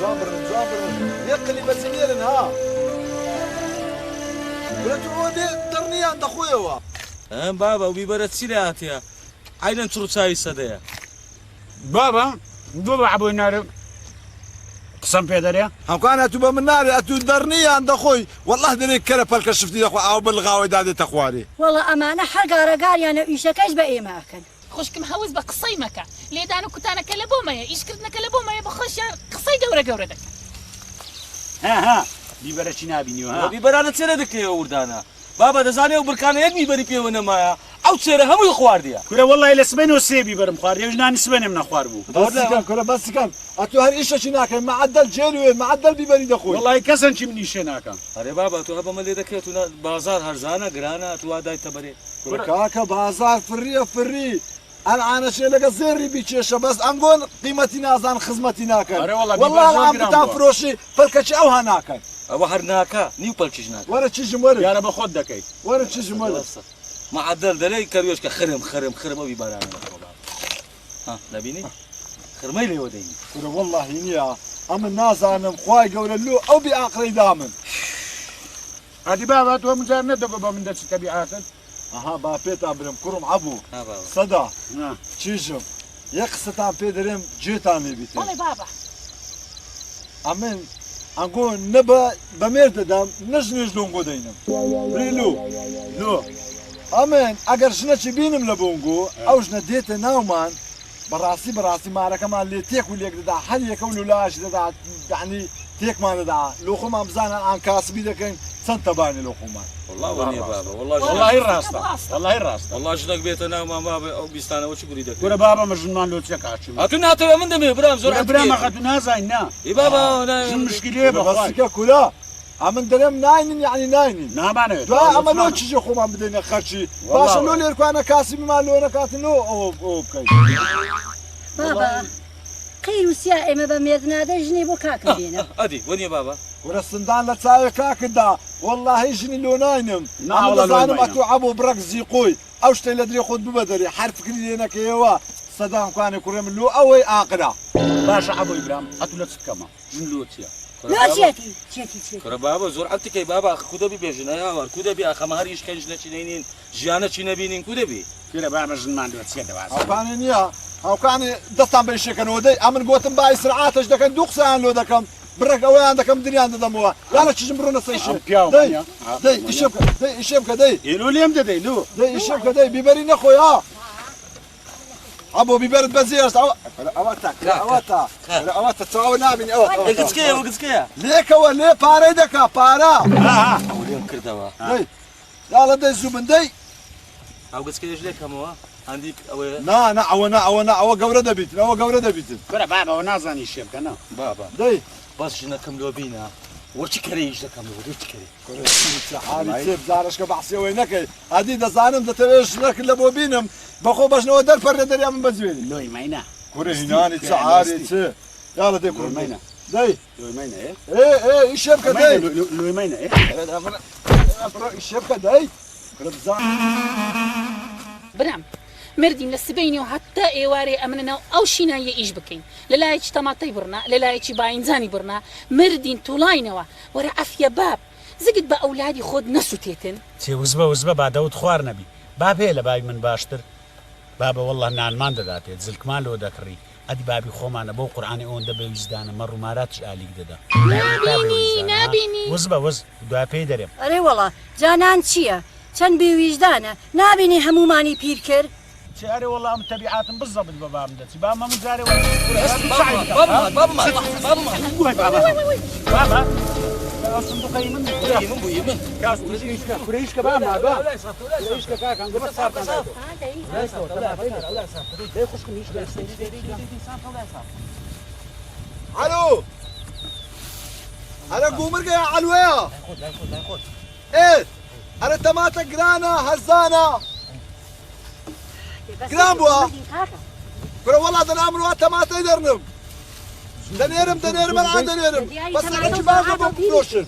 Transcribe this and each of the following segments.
جوان يقلي بسنيرن ها براتو ودي درني عند اخويا بابا وبيبرد سيلاتيا عينا تروساي صديا بابا عبو النار قسم في دريا هم كان اتوبا من نار اتو درني عند اخوي والله دري كلف الكشفتي اخو او بالغاوي دادي تخواري والله امانه حرقه رقار انا ايشكاش باي ماكن خوشكم هوز بقصي مكا ليدانو كنتانا كلبو مايا ايشكرتنا كلبو مايا بخش قصي قورة دك ها بيبرشي نابينيو ها وبيبرانا تسردك يا وردانا بابا دزاني وبركانا يدني بري بيونا مايا او تسير هم يخوار ديا كره والله الا سبن وسيبي برم خوار يجنا نسبن من خوار بو بس كان اتو هر ايش هناك معدل جيلو معدل بيبري اخوي والله كسن شي مني شناكا اري بابا تو هبا ملي دكيتو بازار هرزانا غرانا تو داي تبري كاكا بازار فري انا شيء لك زيري بيتشيش بس انقول قيمتي نازان خدمتي ناكا والله العظيم بتاع فروشي فلكش او هناك او هرناكا نيو بالتشناك ورا تشجم ورا يا انا باخذ دكاي ورا تشجم ورا معدل دلي كريوشك خرم ابي بارانا ها لابيني خرمي لي وديني والله هنيا ام الناس انا مخواي قول له او باخر دامن هذه بابا تو مجار ندق من دس تبعات اها بابيت ابرم كرم عبو صدى تشجم يقصت عم بيدرم جيت عم بيت والله بابا امين انقول نبا بميرت دام نجلون قدينا بريلو لو امين اگر شنا بينم لبونجو او شنا ديت ناومان براسي معركه مال اللي تيك واللي يقدر حل يكون لاش دا يعني تيك ما دا لو خو ما مزانا عن كاسبي دكن سنت باني لو خو ما والله وني بابا والله الراسته والله الراسته والله شنك بيتنا ما بابا او بيستانا وش بريدك كره بابا مجنون لو تشكاشي هاتنا تو من دمي ابراهيم زور ابراهيم اخذنا زينا اي بابا شو المشكله بس كلا عم درم ناين يعني ناين نعم انا دعاء عملوا تشي خو ما بدنا خرشي باش لو لي انا كاسبي ما لو انا كاتنو او كاي بابا قيل وسيا ما بميدنا دجني بو كاك بينا ادي وين يا بابا ولا السندان لا تساوي كاك دا والله يجني لو ناينم نعم والله انا اتو عبو برك زيقوي او شتي لدري خد ببدري حرف كلي هناك يوا صدام كان يكرم له او اقرا باش ابو ابراهيم اتولت كما جنلوتيا لا جيتي كره بابا زور عبتك يا بابا كودا بي بيجنا يا ور كودا بي اخ ما هريش كنجنا چنين جيانا چي نبينين كودا بي كده بقى مجنون لو تسيد واس او كان نيا او كان دستان بيشكن ودي امن قوتن باي سرعاتش دكن دوقسان لو دكم برك اوي عندكم دنيا عند دموا لا تشمرون صيشي دي الشبكه دي يلو ليم دي لو دي الشبكه دي بيبرين اخويا ابو بيبرد بزيرس اوتا تساوي نامي وقسكيه ليك ولا باردك بارا وليم كردوا دي يلا دي زوبن دي او قسكيه ليك هم عندك او نا او قورده بيت كره بابا ونازني الشبكه انا بابا دي بس شنا كملوا بينا وشكريش لكم وشكري حالي سيف زارش كبحسي وينك هذه ده زانم ده تريش لك اللي بو بينم بخو باش نو در فرد دريا من بزويلي لوي ماينا كوري هناني تسعاري تسي يلا دي كوري ماينا دي لوي ماينا ايه الشبكه دي لوي ماينا ايه الشبكه دي برام مردين لسبيني وحتى ايواري امننا او شينايه ايش بكين للايتش طماطي برنا للايتش باينزاني برنا مردين طولاينوا ورا عفيه باب زقد باولادي خود نسو تيتن تي وزبه بعد داود خوار نبي باب هي لباي من باشتر بابا والله نان مان داتي زلك مال لو دكري ادي بابي خوما بو قراني اون دبي وجدان مر ماراتش اليك ددا نابيني وز دو بيدرم اري والله جانان چییە چەند بێویژدانە نابینی هەمومانی پیرکرد شعري والله متبعات بالضبط بابا مدتي بابا مزاري بابا صندوق يمن كاس كريش كباب ما با كريش كا كان قبل صار الو انا قومر يا علوية ايه انا تماتا قرانا هزانا قران بوا قرا والله ده نعمل تماتا يدرنم دنيرم العاد دنيرم بس حكي باغا بفروشن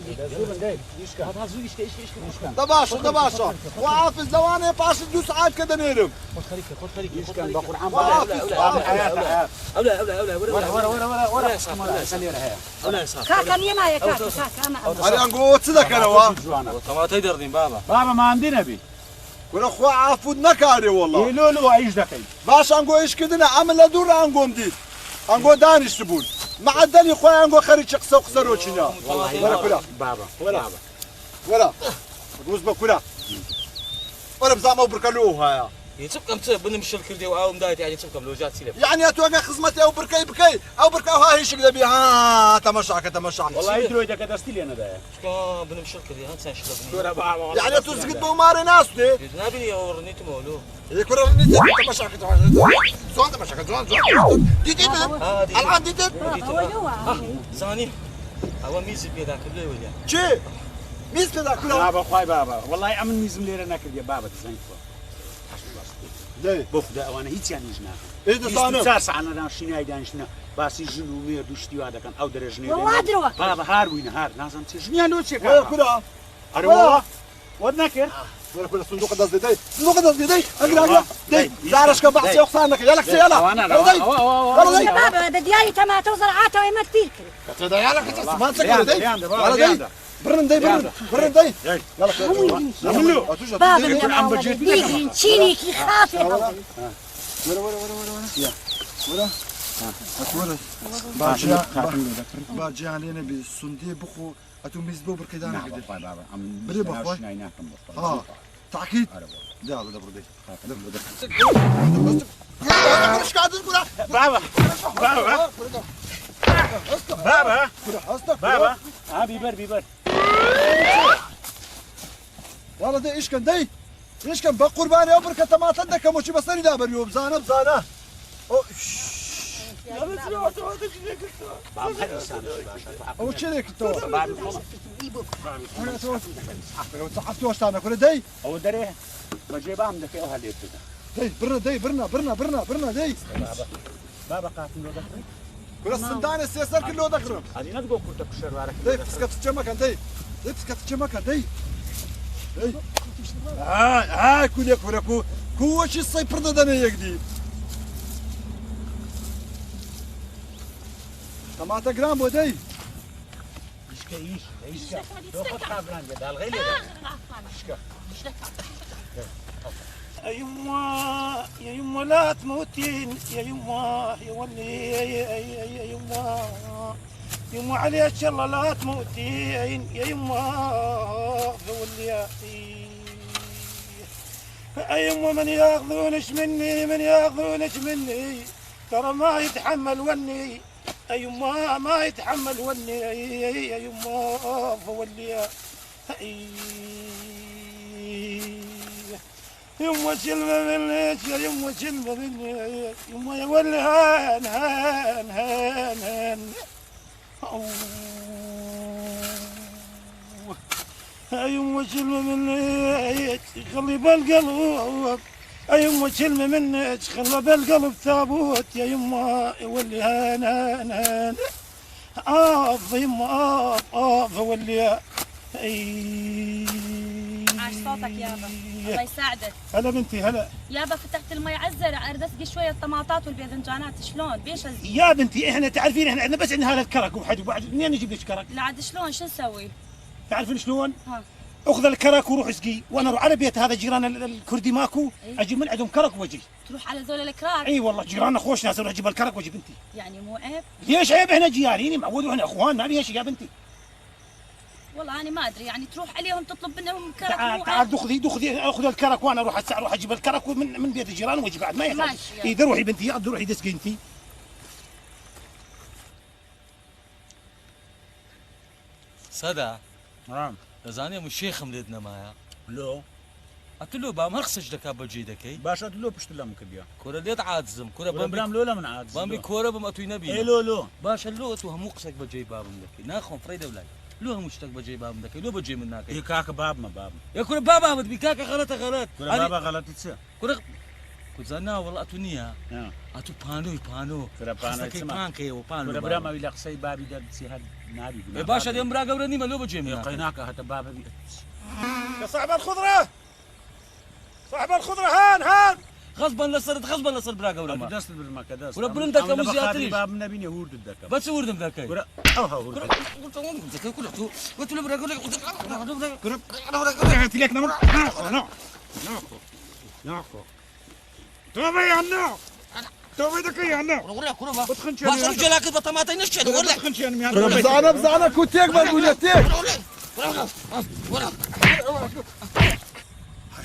دباشا وعافز لواني باش ندوس عاد كدنيرم كاكا نيما يا كاكا انا هذه انقول تصدق انا وا طماطي دردين بابا بابا ما عندي نبي ولا خو عافود نكاري والله لولو ايش دقي باش انقول ايش كدنا عمل دور انقول مديد انقول دانش تبون مع الدني خويا انقول خريج شخص وخسروا شنو ولا كلا بابا ولا روز بكلا ولا بزعما بركلوها يا يتسبكم تسب بنمشي الكل وعاوم دايت يعني تسبكم لو جات سيلف يعني اتوقع خصمتي او بركي بكي او بركه ها هي شكل بي ها تمشعك والله يدرو اذا كدستي لي انا ده شكون بنمشي الكل هان سنشرب يعني تو زقت بومار ناس دي نبي يورني تمولو يكون تمشعك زون تمشعك زون دي الان دي زاني هو ميز بيدا كله ولا شي ميز كذا كله بابا خواي بابا والله امن ميزم ليره ناكل يا بابا تزين ليه بوخ ده وانا هيك يعني جنا ايه ده صانع ساس انا شنو دانشنا باسي جنو مير دوشتي هذا كان او درجني والله ادروا بابا هار وين هار لازم تجني لو تشي ولا كلها اري والله ودناكر ولا كل صندوق دز دي صندوق دز دي اقرا دي زعرش كبحث يا اخسانك يلا يلا انا يا بابا بدي اياي تما توصل عاتا وما كثير كري كده يلا ما تسكر دي ولا دي برن دي يلا نعملو بابا يكون عم بجيب بيجي تشيني كي خافي ولا باجي علينا بالصندوق بخو اتو ميزبو بركدان كده بابا بري بخو اه تاكيد يلا دبر دي مش قاعد تقول بابا بابا بيبر والله دي ايش كان دي ايش كان بقرباني وبركه طماطم ده كم شي بصري دابر يوم بزانه او شريك تو انا تو صحفتو واش انا كل دي او دري بجيب عندك يا اهل دي برنا دي بابا قاتل لو دخل كل السندان السيسر كله دخرم هذه نتقول كنت بشر وارك دي بسكت الجمكان دي بسكت الجمكان دي كل كوش الصيفر ده يقدي طماطم جرام ودي ايش لو خد خابران ده الغيل يا يما لا تموتين يا يما يا ولي يا يما يما عليك الله لا تموتين يا يما يا ولي يا يما من ياخذونش مني ترى ما يتحمل وني يا يما ما يتحمل وني يا يما فولي يما كلمة منك يا يما كلمة منك يما يا ولي هان يما كلمة منك خلي بالقلب يما كلمة منك خلي بالقلب ثابوت يا يما يا ولي هان يما ولي عاش صوتك يابا الله يساعدك. هلا بنتي هلا يابا فتحت المي عزر اريد اسقي شويه الطماطات والباذنجانات شلون بيش ازقي؟ يا بنتي احنا تعرفين احنا عندنا بس عندنا هذا الكرك وحد منين نجيب لك كرك؟ لا عاد شلون شو نسوي؟ تعرفين شلون؟ ها اخذ الكرك وروح اسقي وانا اروح على بيت هذا جيران الكردي ماكو اجيب من عندهم كرك واجي. تروح على ذول الكرار؟ اي والله جيراننا خوش ناس اروح اجيب الكرك واجي بنتي. يعني مو عيب؟ ليش عيب احنا جيرانين معودوا احنا اخوان ما فيها شيء يا بنتي. والله انا ما ادري يعني تروح عليهم تطلب منهم كرك تعال مو تعال عيب؟ دخذي اخذ الكرك وانا اروح هسه اروح اجيب الكرك من بيت الجيران واجي بعد ما يخالف. ماشي يلا. اذا روحي بنتي روحي دسقي انتي. صدى نعم لزاني مش شيخ مليدنا معايا لو قلت له با مرخصش دكا بجيدك باشا لو بشت لهم كبيا كورة ليت عادزم كورة بلام لولا من عاد بامبي كورة بمأتوي نبي اي لو باشا لو تو هموقسك بجي باب مدكي ناخون فريدة ولاي لو همشتك بجي باب مدكي لو بجي منك اي كاك باب ما باب يا كورة بابا مد بكاك غلط كل بابا غلط تصير كورة كنت زنا والله أتونيها أتو بانو فرە پانە خستەکەی چما. پان کەیەوە پان فرە برامەوی لە قسەی بابی دەرچی هەر نابی إيه باشا ديم برا قورني ما لو بجيم قەیناکە هەتە بابی يا صاحب الخضرة صاحب الخضرة هان غصبا لصر برا قورما دەست برمەکە دەست ولا برندەکە وزیاتریش. باب نبینێ هورد دەکەم بس وردم ذاك ئەو هەور قلت له برا قول لك نمر ناخو توبي يا نو توبي دك يا نو ما صار جلاك بطماطين نشد ولا بزعنا كوتيك بالبوليتيك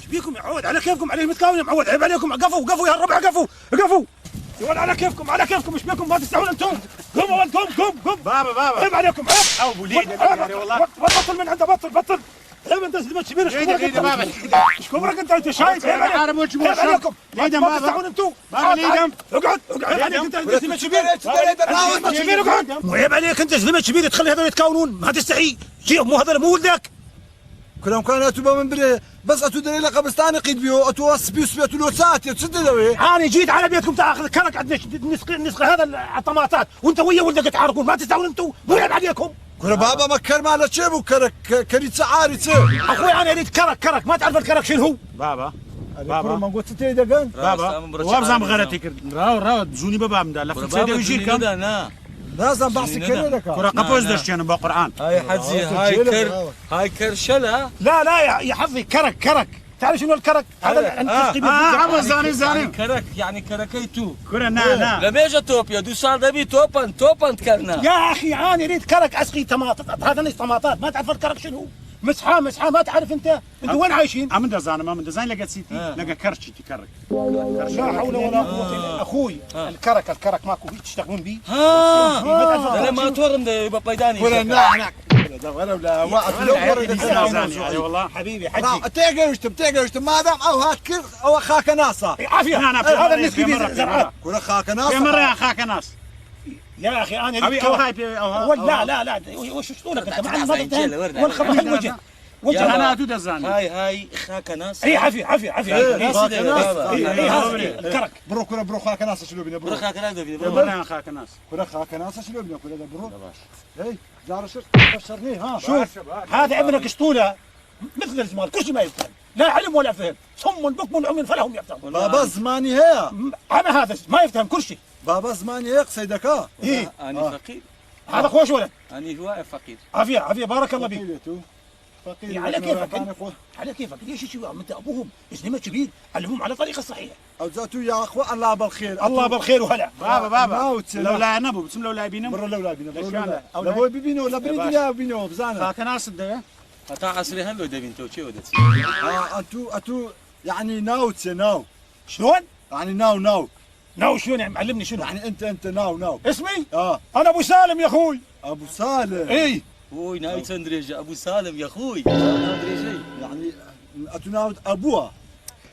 بيكم يا عود على كيفكم عليه متكاون يا معود عيب عليكم قفوا يا الربع قفوا يا ولد على كيفكم ايش بيكم ما تستحون انتم قوموا ولد قوم بابا عيب عليكم عيب او بوليد والله بطل من عنده بطل عيب انت زلمه كبير ايش كبرك انت شايف عيب عليكم ما تستحون انتم اقعد عيب عليك انت زلمه كبير اقعد عيب عليك انت زلمه كبير تخلي هذول يتكاونون ما تستحي مو هذول مو ولدك كلهم كانوا أتوبا من بري بس أتو دليل قبرستان قيد بيو أتو وصبيو سبيتو لو ساعات يتصد دوي أنا جيت على بيتكم تاخذ كرك عندنا نسق هذا الطماطات وأنت ويا ولدك تعاركون ما تستوون أنتم مو عيب عليكم كل بابا مكر مال تشيبو كرك كريت سعاري تصير أخوي أنا أريد كرك ما تعرف الكرك شنو هو بابا بابا ما قلت تي دقن بابا وابزام غلطي كرد راو زوني بابا مدا لا فسيدي ويجي كم لازم بحسي كري لك كرة قفوز دشتين بالقرآن هاي حزي هاي كرشلة لا يا حظي كرك تعرف شنو الكرك هذا انت زاني كرك يعني كركيتو كرة نا لما يجي توبيا دو صار دبي توبان تكرنا يا أخي أنا أريد كرك أسقي طماطات هذا ليس طماطات ما تعرف الكرك شنو مسحة ما تعرف أنت وين عايشين أمن دزان ما من دزان لقى سيتي لقى كرشي تكرك لا حول ولا قوة إلا أخوي الكرك ماكو تشتغلون بيه ها ما تورم ده بيداني ولا نعنك ولا والله حبيبي حجي تيجي وشتم ما دام أو هات كر أو خاك ناصة عافية هذا النسبي زرعات كل خاك ناصة يا مرة يا خاك ناس يا أخي أنا أبي أو هاي لا وش شلونك أنت ما وين خبر الوجه وجه أنا أدود الزان هاي خاك ناس اي عافية الكرك برو خاك ناصة شلو بينا برو خاك ناس مرة خاك ناس كل خاك ناصة شلو بينا كل هذا برو اي دار شر بشرني ها شوف هذا ابنك اسطوله مثل الزمان كل شيء ما يفهم لا علم ولا فهم صم بكم عمي فلهم يفهمون بابا زماني هي انا هذا ما يفهم كل شيء بابا زماني هيك سيدك ايه أنا فقير هذا خوش ولد أنا هو فقير عافية بارك الله فيك فقير على كيفك ليش شو انت ابوهم زلمه كبير علمهم على الطريقه الصحيحه او ذاتو يا اخوة الله بالخير وهلا بابا لولا نبو بسم لولا بينا برو لولا بينا لا بو بينا ولا بريد يا بينا بزانا خاك ناس الدنيا هتا عصري هلو دبين تو شو ودت انتو يعني ناو شلون يعني ناو شلون يعني معلمني شنو يعني انت ناو اسمي انا ابو سالم يا اخوي ابو سالم اي هوي ناوي تندريج ابو سالم يا اخوي يعني انتو ناو ابوها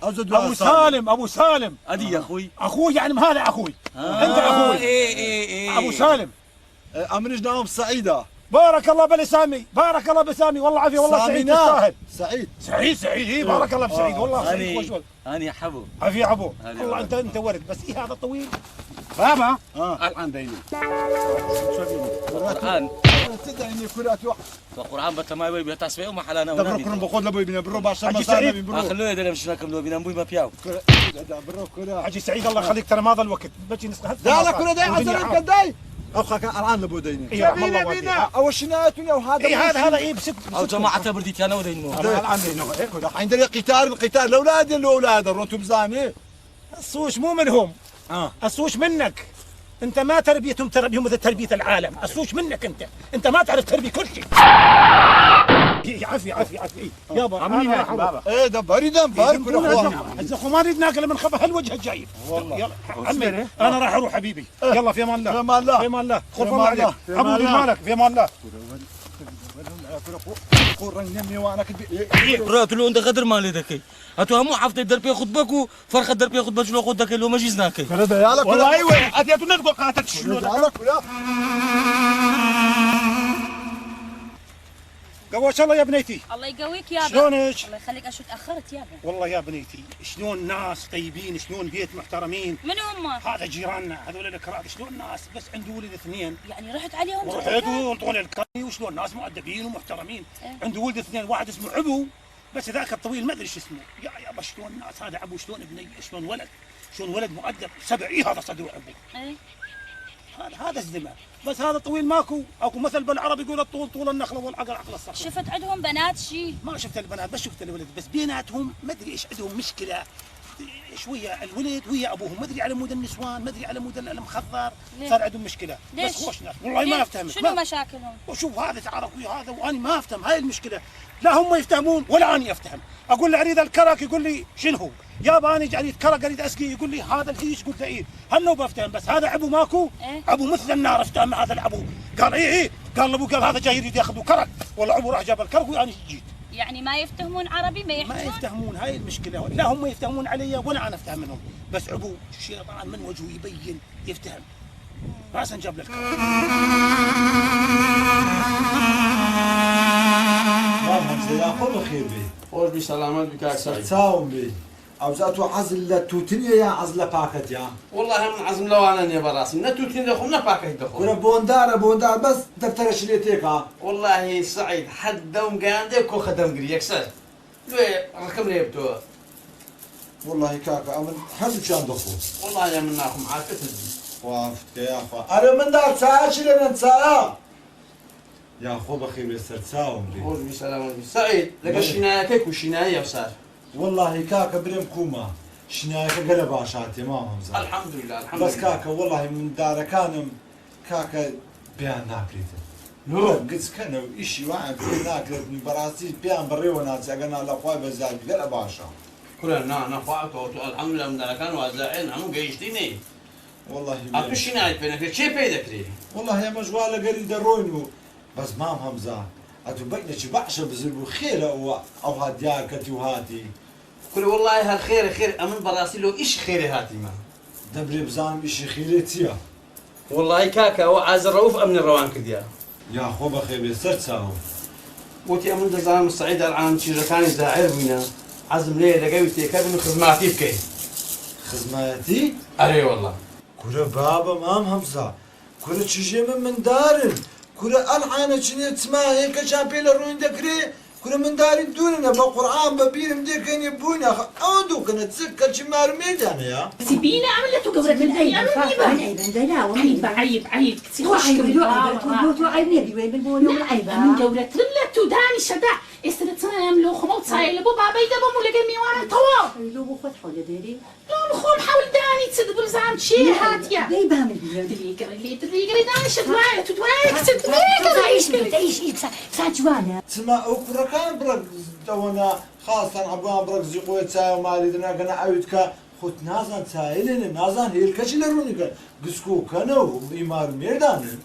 ابو سالم ادي يا اخوي يعني هذا اخوي انت اخوي ايه ابو سالم امرج ناوم سعيده بارك الله بلسامي والله عافيه والله سعيد تستاهل سعيد اي بارك الله بسعيد والله سعيد خوش انا حبو عافيه عبو والله انت ورد بس هذا الطويل بابا الان ديني القران تدعي كرات القران بتما يبي بتسبيح وما حلانا دبر كرم بخود لبوي بنا برو باشا حجي مسانا سعيد. برو خلوه يدري مش ناكم لو بينا بوي ما بياو برو كرا حجي سعيد الله يخليك ترى ما ضل وقت بجي نسخه لا كرا داي عزرك داي او خاك الان لبو ديني بينا بينا او شنات وهذا هذا ايه بسك او جماعه برديتي انا ودينو الان دينو عندنا قتال الاولاد الاولاد رنتو بزاني الصوش مو منهم الصوش منك انت ما تربيتهم مثل تربيه العالم الصوش منك انت ما تعرف تربي كل شيء عافيه يابا بابا ايه دبر كل اخوان ما نريد ناكل من خبه هالوجه الجايب يلا عمي انا راح اروح حبيبي يلا في امان الله خوف الله عليك ابو مالك في امان الله راتلو عند غدر مالي دكي هاتو همو حفظ الدربي خطبك فرخ الدربي خطبك شنو خدك لو ما جيزناك والله ايوه اتيتو ندقوا قاتك شلون ابو الله يا بنيتي. الله يقويك يابا. شلونك؟ الله يخليك اشو تاخرت يابا. والله يا بنيتي شلون ناس طيبين، شلون بيت محترمين. من هم؟ هذا جيراننا هذول الكراد، شلون ناس بس عنده ولد اثنين. يعني رحت عليهم ورحت وانطوني الكري، وشلون ناس مؤدبين ومحترمين. عنده ولد اثنين، واحد اسمه عبو بس ذاك الطويل ما ادري شو اسمه. يا يابا شلون ناس، هذا عبو شلون ابني، شلون ولد، شلون ولد مؤدب سبع. هذا صدق عبو. ايه هذا الزمن، بس هذا طويل ماكو. اكو مثل بالعربي يقول الطول طول النخله والعقل عقل الصخره. شفت عندهم بنات شي؟ ما شفت البنات بس شفت الولد، بس بيناتهم ما ادري ايش عندهم مشكله شويه الولد ويا ابوهم، ما ادري على مود النسوان، ما ادري على مود المخضر. ليه؟ صار عندهم مشكله. ليش؟ بس خوش ناس والله ما افتهم. شنو مشاكلهم؟ وشوف هذا تعارك ويا هذا وانا ما افتهم. هاي المشكله، لا هم يفتهمون ولا انا افتهم. اقول له اريد الكرك يقول لي شنو هو؟ يابا انا اريد كرك اريد اسقي يقول لي هذا الهيش. قلت له ايه هالنوب افتهم، بس هذا عبو ماكو. إيه؟ عبو مثل النار افتهم هذا العبو. قال ايه قال ابو قال هذا جاي يريد ياخذ كرك، والله عبو راح جاب الكرك وانا جيت. يعني ما يفتهمون عربي، ما ما يحكون؟ يفتهمون، هاي المشكله. لا هم يفتهمون علي ولا انا افتهم منهم، بس عبو الشيطان من وجهه يبين يفتهم. راسا جاب لك همزه يا خو بخير بي خوش بی سلامت بی کاک سعید. ساوم بي او زاتو عزل لتوتنيا يا عزل باكت يا والله من عزم لو انا نبى راسي نتوتين دخل نباكه كنا دخل. بوندار بس دفتر شليتيك ها والله سعيد حد دوم قاندي كو خدم قري يكسر. ليه رقم ليه بتو. والله كاكا امن حسب شان دخول والله يا مناكم عارفة وافت يا اخا انا من دار ساعه شلون ساعه يا خو بخير يسر ساوم بي خوش بی سلامت بی سعید. لقى شناية كيك وشناية وصار. والله كاكا بريم كوما شنايك قلب عشاتي ما همزه الحمد لله الحمد بس لله. كاكا والله من دار كانم كاكا بيان ناكريت نو. قلت كانوا إشي واحد في ناكريت من براسي بيان بري وناس أنا لقوا بزاد قلب عشا كلنا نفعت الحمد لله من ذلك وزاعين عمو جيشتيني. والله أبو شناية بينك شيء بيدك ليه. والله يا مجواله قريد الروينو بس ما همزه أتو بينك بعشا بزلبو خير أو هادياكتي وهاتي كل والله هالخير خير أمن براسي لو إيش خير هاتي ما. دبري بزان إشي خيريتيا والله كاكا وعاز الرؤوف أمن الروان كديا. يا خو بخير يسر ساو وتي أمن دزام الصعيد العام شيركاني زاعر وينا عزم ليه لقيتي كابن خدماتي بكي. خزماتي أري والله. كورا بابا مام همزة كورا تشجي من دارن كورا الحانة شنو تسمع هيك شابيل الروين دكري كورا من داري دوننا بقرآن ببيرم دير كان يبوني أودو كانت سكة شمار ميدان يا سيبينا عملت وقبرت من أي عيب عيب عيب كتير خوش من جورة رلت وداني شدا استرتنا يملو خموت سايل بو بابا يدبو مولك الميوانا طوال لو الخوم حاول داني تصدق بزعم شي هاتيا دريقري داني شدوايا تدوايا تسمع وكورا كان برق دونا خاصة عبوان برق زيقوية تساوي مالي دنا كنا عيودك خود نازان تسايلين نازان هيركش لروني قسكو كانوا إمار ميردان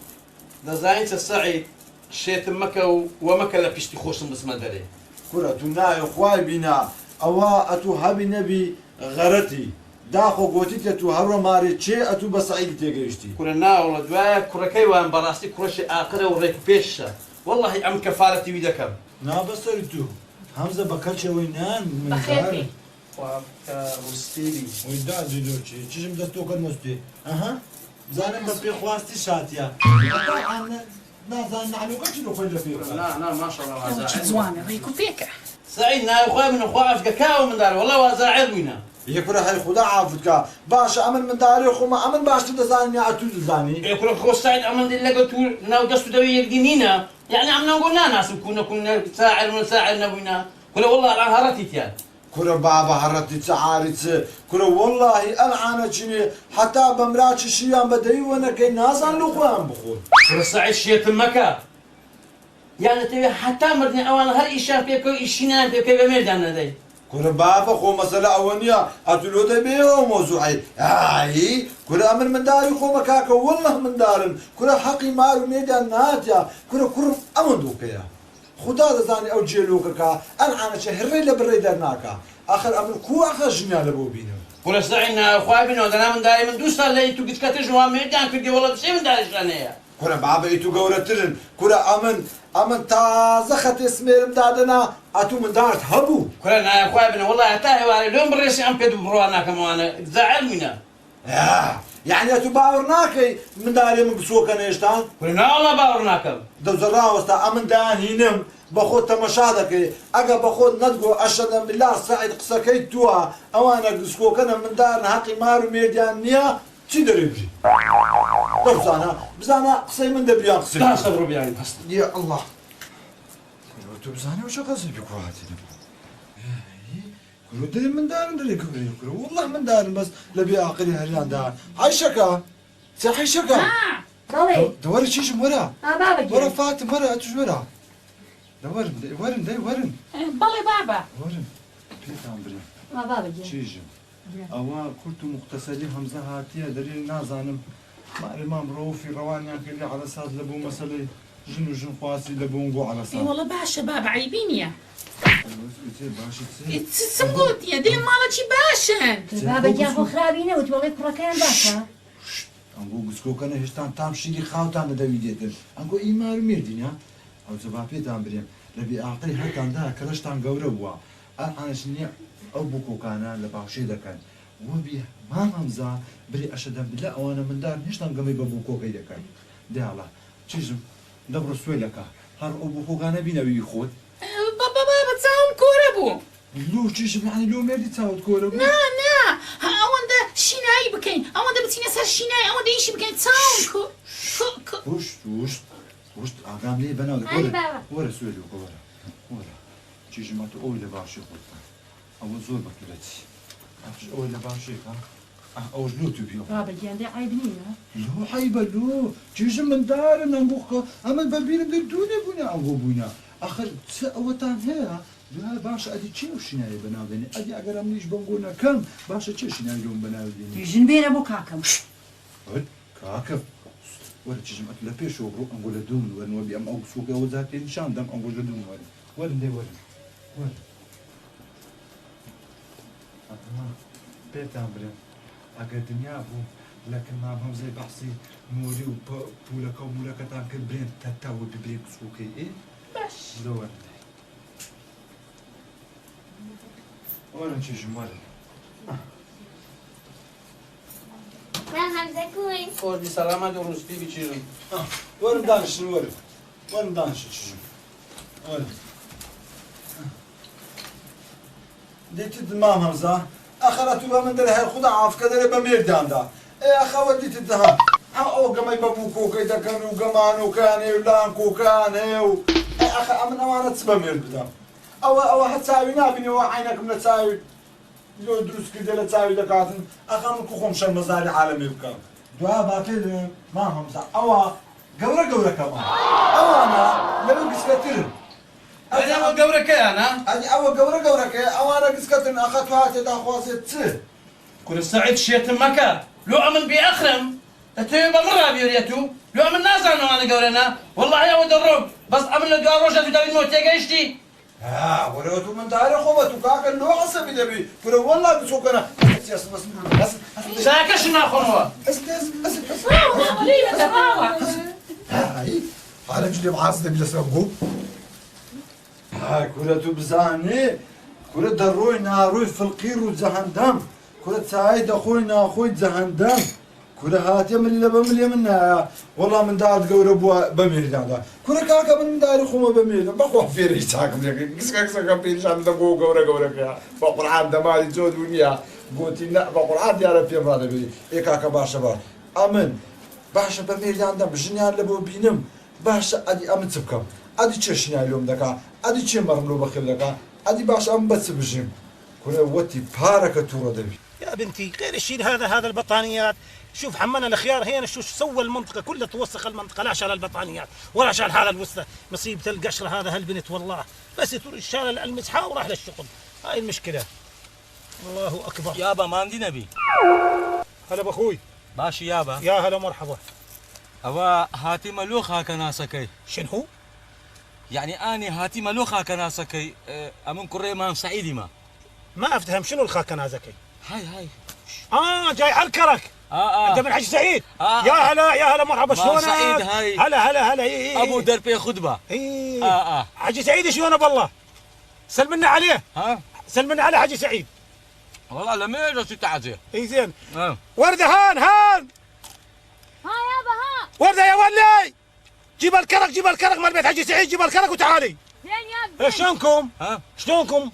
دزاين الصعيد شيت مكة ومكة لا بيشتي خوش بسم دري. كورا تنا إخوائي بنا أوا أتو هابي نبي غرتي داخو قوتي أتو هرو ماري تشي أتو بسعيد تيجيشتي كلنا والله دوايا كركي وان براسي كرش آخره وريك بيشة. والله عم كفارتي ويدكم. نا بس تردو همزة بكرش وينان من بخير بي وابكا وستيري. ويدا دلوشي چشم دستو كن نستي أها زانم ببي خواستي شاتيا أنا نازان نعنو كتشلو خير فيك لا ما شاء الله وزاعر. زوانة ريكو فيك سعيد نا اخوي من اخوي افقا كاو من دار والله وزاعر وينا. يكره هاي خدا عافتك باش عمل من داري خو ما عمل باش تدزاني أتو دزاني يقول خو سعيد عمل دي لقى طول ناو دستو دوي يقدينينا يعني عم نقولنا ناس كنا ساعر ونساعر نبوينا. كل والله الان هرتي تيان. كره بابا هرتي تعاريت كره والله العانة شني حتى بمراتش شيان بدي وانا كي نازان لقوان بخور كل سعيد شيت مكة. يعني تبي حتى مردني أولا هر إيشان فيك إيشينان فيك بمردان ندي. كره بابا خو مسألة أولية أتلو تبيه موضوعي هاي كره أمر من داري خو مكاكا والله من دارن كره حقي مارو ميدان ناتيا كره أمن دوكيا خدا دزاني أو جيلوكا العانة شهري لبري درناكا آخر أمر كو آخر جنيا لبو بينو كل سعيد نا أخوي بينو دنا من داري من دوستا اللي تو قد كتر جوا مردان كدي والله بسي من داري شانية. كورا بابا إيتو قورترن كورا أمن تازخت اسميرم دادنا أتو من دارت هبو كلنا يا اخويا ابن والله تاهي وعلى اليوم بالريس عم بيدو بروانا كمان زعل منا يعني أتو باورناكي من داري من بسوكا نيشتان كلنا والله باورناكم دو زراوستا أمن دان هينم بخود تماشادك أجا بخود ندقو أشهد بالله سعيد قصكي توا أوانا بسوكنا من دار حقي مارو ميديان نيا چی داری بی؟ بزانا قصه من دبیان قصه لا صبروا بيعني بس يا الله تو بزاني وش قصدي بك وهاتي كلو دلي من دارن دلي كلو والله من دارن بس لبي عقلي هريان دار هاي شكا هاي شكا بەڵێ دوري شيش ورا بابا ورا فاتم ورا اتوش ورا ورن بەڵێ بابا ورن بيتام بري بابا چیژم ئەوە کورت و مختصری هەمزە هاتیە دەری نازانم ماڵمان ڕۆفی ڕەوانیان کردی عەلەسات لە بوو مەسەلەی ژن و ژن خواسی لە بوون بۆ عەلەسات وەڵە باشە بابا عیبی نییە باشی چم گوتیە دڵم ماڵەکی باشن بابا گیان خۆ خراپی نەوت بەڵێ کوڕەکەیان باشە ئەنگۆ گسکۆکەنە هێشتان تام شیری خاوتان لەدەوی دێتن ئەنگۆ ئیمار و مێردینە ئەو جەبا پێتان برێم لە بێئاقڵی هەرتاندا کەلەشتان گەورە بووە ئەنش نییە ئەو بووکۆکانە لە باوشێ دەکەن وەبی مام هەمزا بری ئەشەدەم بلا ئەوانە مندار هێشتان گەمەی بە بووکۆکەی دەکەن دیاڵە چیژم دەبڕۆ سوێلەکە هەر ئەو بووکۆکانە بینەوی خۆت بابا چاوم کۆرە بوو لۆ چیژم یعنی لۆ مێردی چاوت کۆرە بوو نا ئەوەندە شینایی بکەین ئەوەندە بچینە سەر شینای ئەوەندە ئیشی بکەین چاوم پشت ئاگام لێ بەناو وەرە سوێلە وەرە چیژمە تو ئەوی لە باشی خۆتە ئەوە زۆر بەکرێتی ئەوی لە باشێکە ئەوش لۆ تو بیۆ بابا گیان دێ عیب نییە لۆ حیبە لۆ چیژم من دارن ئەنگۆخکە ئەمە بەبیرم دەر دوونێ بوونە ئەنگۆ بووینە ئەخر چ ئەوەتان هەیە دوای باشە ئەدی چێ شینایی بەناوێنێ ئەدی ئەگەر ئەم نیش بەنگۆ نەکەم باشە چێ شینایی لۆم بەناوێنێ ژن بێرە بۆ کاکەم کاکە وەرە چیژم ئەت لە پێشەوە بڕۆ ئەنگۆ لە دوون وەرنەوە بی ئەم ئەو سووکە ئەوە زار پێ نیشان دەم ئەنگۆ لە دوون وەرن دێ وەرن پێتان برێن ئەگەر دنیا بوو لەکن مام هەمزەی بەحسی موری و پولەکە و مولەکەتان کرد برێن تەتاوە ببرێ سووکەی ئێ باش لەوەرن وەرن چیژم وەرن من همزه کوی فوردي سلامات ورسبي بيشيرون وەرن دانیشن وەرن دانیشن چیژم وەرن دیتت مام هەمزە ئەخەرەت و من دەرە هەر خوددا ئافکە دەرێ بە مێرداندا ئەخەوە دیتت دەها ئەو گەمەی بە بوو کۆکەی دەکەن و گەمانۆکانێ و لان کۆکانێ و ئەخ ئەمن ئەوانە چ بە مێرد بدەم ئەوە هە چاوی نابینەوە عینەکەم لە چاوی لۆ دروست کردە لە چاوی دەکاتن ئەخە من کو خۆم شەرمەزاری عالەمی بکەم دوا با پێ مام هەمزە ئەوە گەورەکەمان ئەوانە لەوە گسکەترن أنا قبرك أنا ئەدی ئەوە گەورەکەی ئەوانە گسکەتن ئەخە تو هاتێدا خوازێت چ كل سعيد شيت مكة لو عمل بأخرم أتوي بمرة بيوريتو لو عمل نازل أنا قبرنا والله يا ود الروب بس عمل قاروشة في داري موت يجيشتي وەرەوە تو من دارە خۆمە تو کاکە لۆ عەسەبی دەبی فرە وەڵا بچۆکەنە ساكش ناخذها حالە جلێ عاز دەبی لەسەر بوو کورە تو بزانێ کورە دەڕۆی ناڕۆی فڵقیر و جەهەندەم کورە چای دەخۆی ناخۆی جەهەندەم کورە هاتیە ملی لە بە ملێ من نایە وەڵام من داد گەورە بووە بە مێرداندا کورە کاکە من داری خۆمە بە مێردم بەخوا فێرەی چاکم لێکە گسکە پێشان دەگۆ گەورەکەیە بە قورعان دەماری جۆ دونیا گوتی بە قورعان دیارە پێم ڕادەبێ ئێ کاکە باشە بە ئەمن باشە بە مێرداندەم ژنیان لە بۆ بینم باشە ئەدی ئەمن چ بکەم ئەدی چێ شینای لۆم دەکا ئەدی چێ مەڕم لۆ بەخێل دەکا ئەدی باش ئەم بەچ بژیم کورە وەتی پارەکە تووڕە دەبی يا بنتي غير الشيء هذا البطانيات شوف حملنا الخيار هنا شو سوى المنطقة كلها توسخ المنطقة لا عشان البطانيات ولا عشان هذا الوسطى مصيبة القشرة هذا هالبنت والله بس شال المسحة وراح للشغل هاي المشكلة الله أكبر يابا ما عندي نبي هلا بأخوي باشي يابا يا هلا مرحبا أوا هاتي ملوخ هاك ناسكي شنو؟ يعني أني هاتي ملوخ هاك ناسكي أمن كري مام سعيدي ما ما أفتهم شنو الخاكن هذاكي هاي جاي على الكرك انت من حاج سعيد. يا هلا يا هلا، مرحبا، شلونك؟ سعيد هاي. هلا هلا. إيه. ابو دربي خطبه. حاج سعيد شلونه بالله؟ سلمنا عليه. سلمنا على حاج سعيد. والله لما يجي تعزيه. اي زين. ورده هان. ها يابا ها. ورده يا ولي، جيب الكرك مال بيت حاج سعيد، جيب الكرك وتعالي. زين يابا. شلونكم؟ شلونكم؟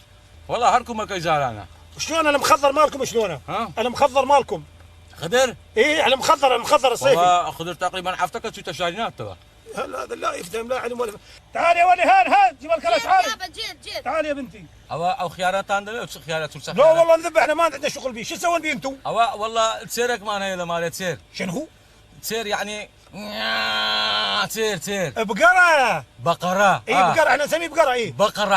والله هركم ما زعلانه. شلون المخضر مالكم شلونه؟ المخضر مالكم؟ خضر؟ ايه المخضر الصيفي. والله خضر تقريبا عفتك ست شاينات ترى. هذا لا يفهم لا علم ولا فهم. تعالي يا ولي، هان جيب الكرك، تعالي. يابا جيت. تعالي يا بنتي. او خيارات عندنا خيارات سلسله. لا والله نذبح، احنا ما عندنا شغل بيه، شو تسوون بيه انتم؟ والله تسيرك ما انا مالت سير. شنو هو؟ تسير يعني تسير بقرة. اي بقرة، احنا نسميه بقرة. اي بقرة،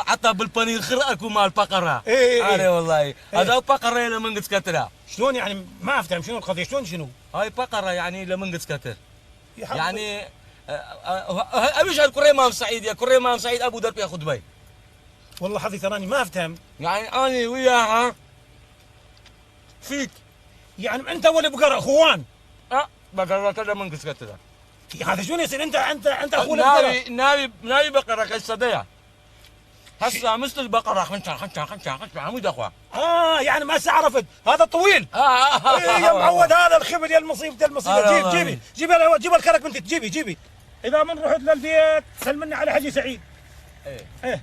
حتى بالبنير خرقكم مال بقرة. اي والله هذا بقرة لمن قد كترها. شلون يعني؟ ما افتهم شنو القضية، شنو؟ هاي بقرة يعني لمن قد كتر. يعني ابيش الكري مام سعيد، يا كري مام سعيد ابو درب ياخذ بي. والله حظي تراني ما افتهم. يعني اني وياها فيك. يعني انت ولا بقرة اخوان؟ بقرة كذا من قد كترها. هذا شلون يصير؟ انت اخو ناوي بقرة كالصدية. هسه مثل البقرة خنشا عمود اخوة. يعني ما عرفت هذا طويل. يا معود، هذا الخبل يا المصيبة. جيب الكرك بنتي، جيبي. اذا من رحت للبيت سلمنا على حجي سعيد. ايه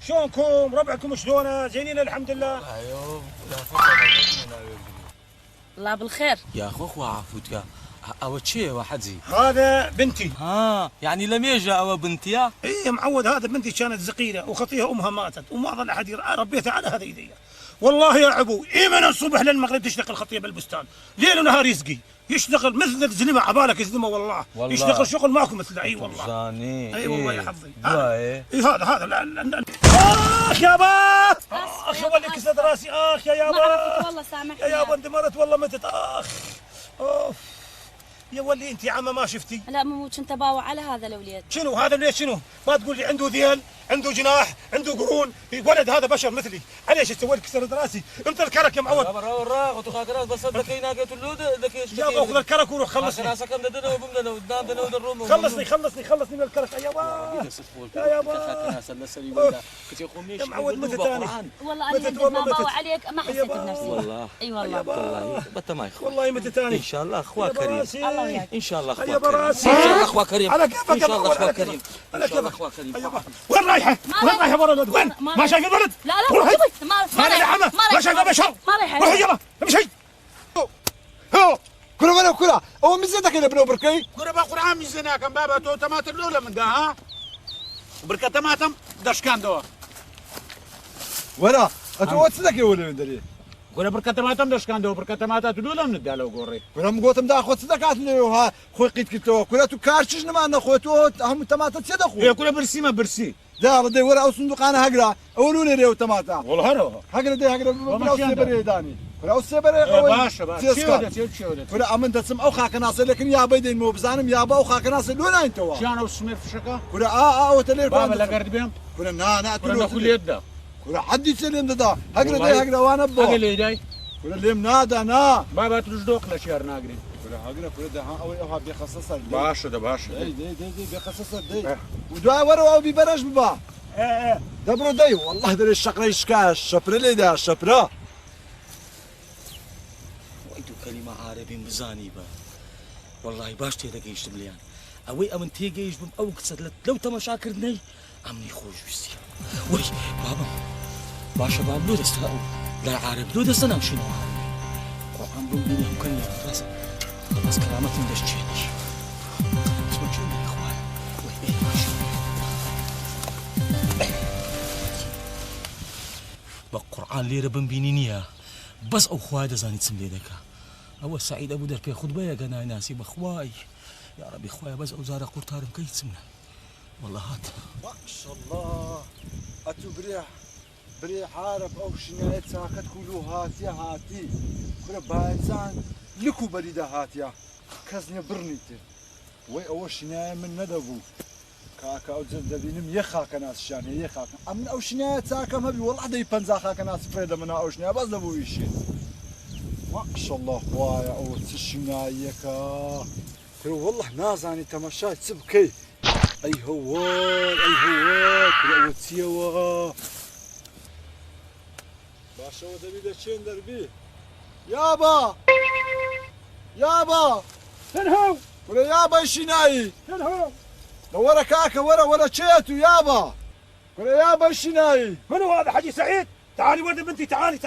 شلونكم؟ ربعكم شلونه؟ زينين الحمد لله. ايوه الله بالخير. يا اخو عفوتك. او شيء واحد زي هذا بنتي. يعني لم يجا او بنتي. ايه معود، هذا بنتي كانت زقيره وخطيها امها ماتت وما ظل احد ربيتها على هذه ايديها. والله يا عبو، من الصبح للمغرب تشتغل الخطيه بالبستان، ليل ونهار يسقي، يشتغل مثل الزلمه، عبالك الزلمه والله يشتغل شغل ماكو مثله. اي والله زاني. اي والله يا حظي. هذا يابا. يا ولي كسرت راسي. يا يابا والله سامحني يا يابا، اندمرت والله متت. اوف يا ولي، انت يا عمه ما شفتي؟ لا مو كنت باوع على هذا الوليد. شنو هذا الوليد؟ شنو؟ ما تقول لي عنده ذيل، عنده جناح، عنده قرون، ولد هذا بشر مثلي، عليش تسوي لك كسرت راسي؟ انت الكرك يا معود. راغ وتخاكراس بس دكينا قلت اللود دكيش. يابا خذ الكرك وروح خلصني. راسك مددنا وبمدنا قدام دنا ودروم. خلصني من الكرك يا يابا. يا يابا يا معود، متى ثاني؟ والله انا ما باوع عليك، ما حسيت بنفسي. والله اي والله متى ما يخوف. والله متى ثاني؟ ان شاء الله اخوة كريم. الله وياك. ان شاء الله اخوة يا براسي. ان شاء الله اخوة كريم. على كيفك ان شاء الله على اخوة كيفك. كريم. على ان شاء الله كيفك. اخوة كريم. وين رايحه ورا الولد؟ وين؟ ما شايف الولد؟ لا روح هيك. ما رايحه. ما شايفه بشر. ما رايحه. روح يلا امشي. كلا او مزيدك اللي بنو بركي. كرة بقرآن ميزنا كم بابا تو تماتم الأولى من ده بركة تماتم داش كان دوا. ولا اتو تصدق يا ولد دري. كرة بركة تماتم داش كان دوا بركة تماتم الأولى من ده لو قري. كلا مقوتم دا خو صدقات لي ها خو قيت كتو كلا تو كارشش نما انا خوتو هم تماتم تصدقوا. هي كرة برسي ما برسي. دا ردي ورا او صندوق انا هقرا اولوني ريو تماتم. والله هرو. هقرا بلا سيبري داني. ولا سيبري قوي. باشا. شيودة. ولا امن تسم او خاك ناصر لكن يا بيدين مو بزانم يا با او خاك ناصر لون انت وا. شانو وسمير في شكا. ولا وتلير بابا لا قرد بهم. ولا نا كرة كل يده. ولا حد يسلم دا هقرا وانا بو. أقل يداي. ولا ليم نادا نا. بابا تلوش دوق لشير ناقري. ولا هقرا ده ها او بيخصص. باشا ده باشا. دي بيخصص دي. ودوا ورا ببرج ببا. دبرو داي والله دري الشقرة يشكاش شبر لي دا شبرا. وأيدو كلمة عربي مزاني با. والله باش تيجيش مليان. أوي أمن تيجيش بم أو كسر لو تما شاكرني أمني خوش بسي. وي بابا باشا باب لو دستنا لا عارب لو دستنا مشينا. قرآن بمبيني هم كان يخلص. بس كلامتي مدش تشيني. اسمع تشيني يا إخوان. وي ماشي. بقرآن ليرة بمبينينيا بس أو خواي دزاني تسملي ذكا أول سعيد أبو دربي خد بيا جنا ناسي بخواي يا ربي خواي بس أوزارة قرطارم كي تسمنا والله هات ما شاء الله أتو بريح عارف أو شنايت ساكت كلو هاتي كل بايزان لكو بريدة هاتيا كزني برنيتي وي أو شناي من ندبو كاكا أو زندبينم يخاك ناس شان يخاك أمن أو شنايت ساكا ما بي والله ده يبنزا خاك ناس فريدة من أو شناي بس دبو يشين ما شاء الله خويا او تشنايك ترو والله نازاني تمشاي تسبكي اي هو ترو تسيوا باشا ودبي دشين دربي يابا تنهو ولا يابا شناي تنهو ورا كاكا ورا تشيتو يابا ولا يابا شناي منو هذا حجي سعيد؟ تعالي ولد بنتي تعالي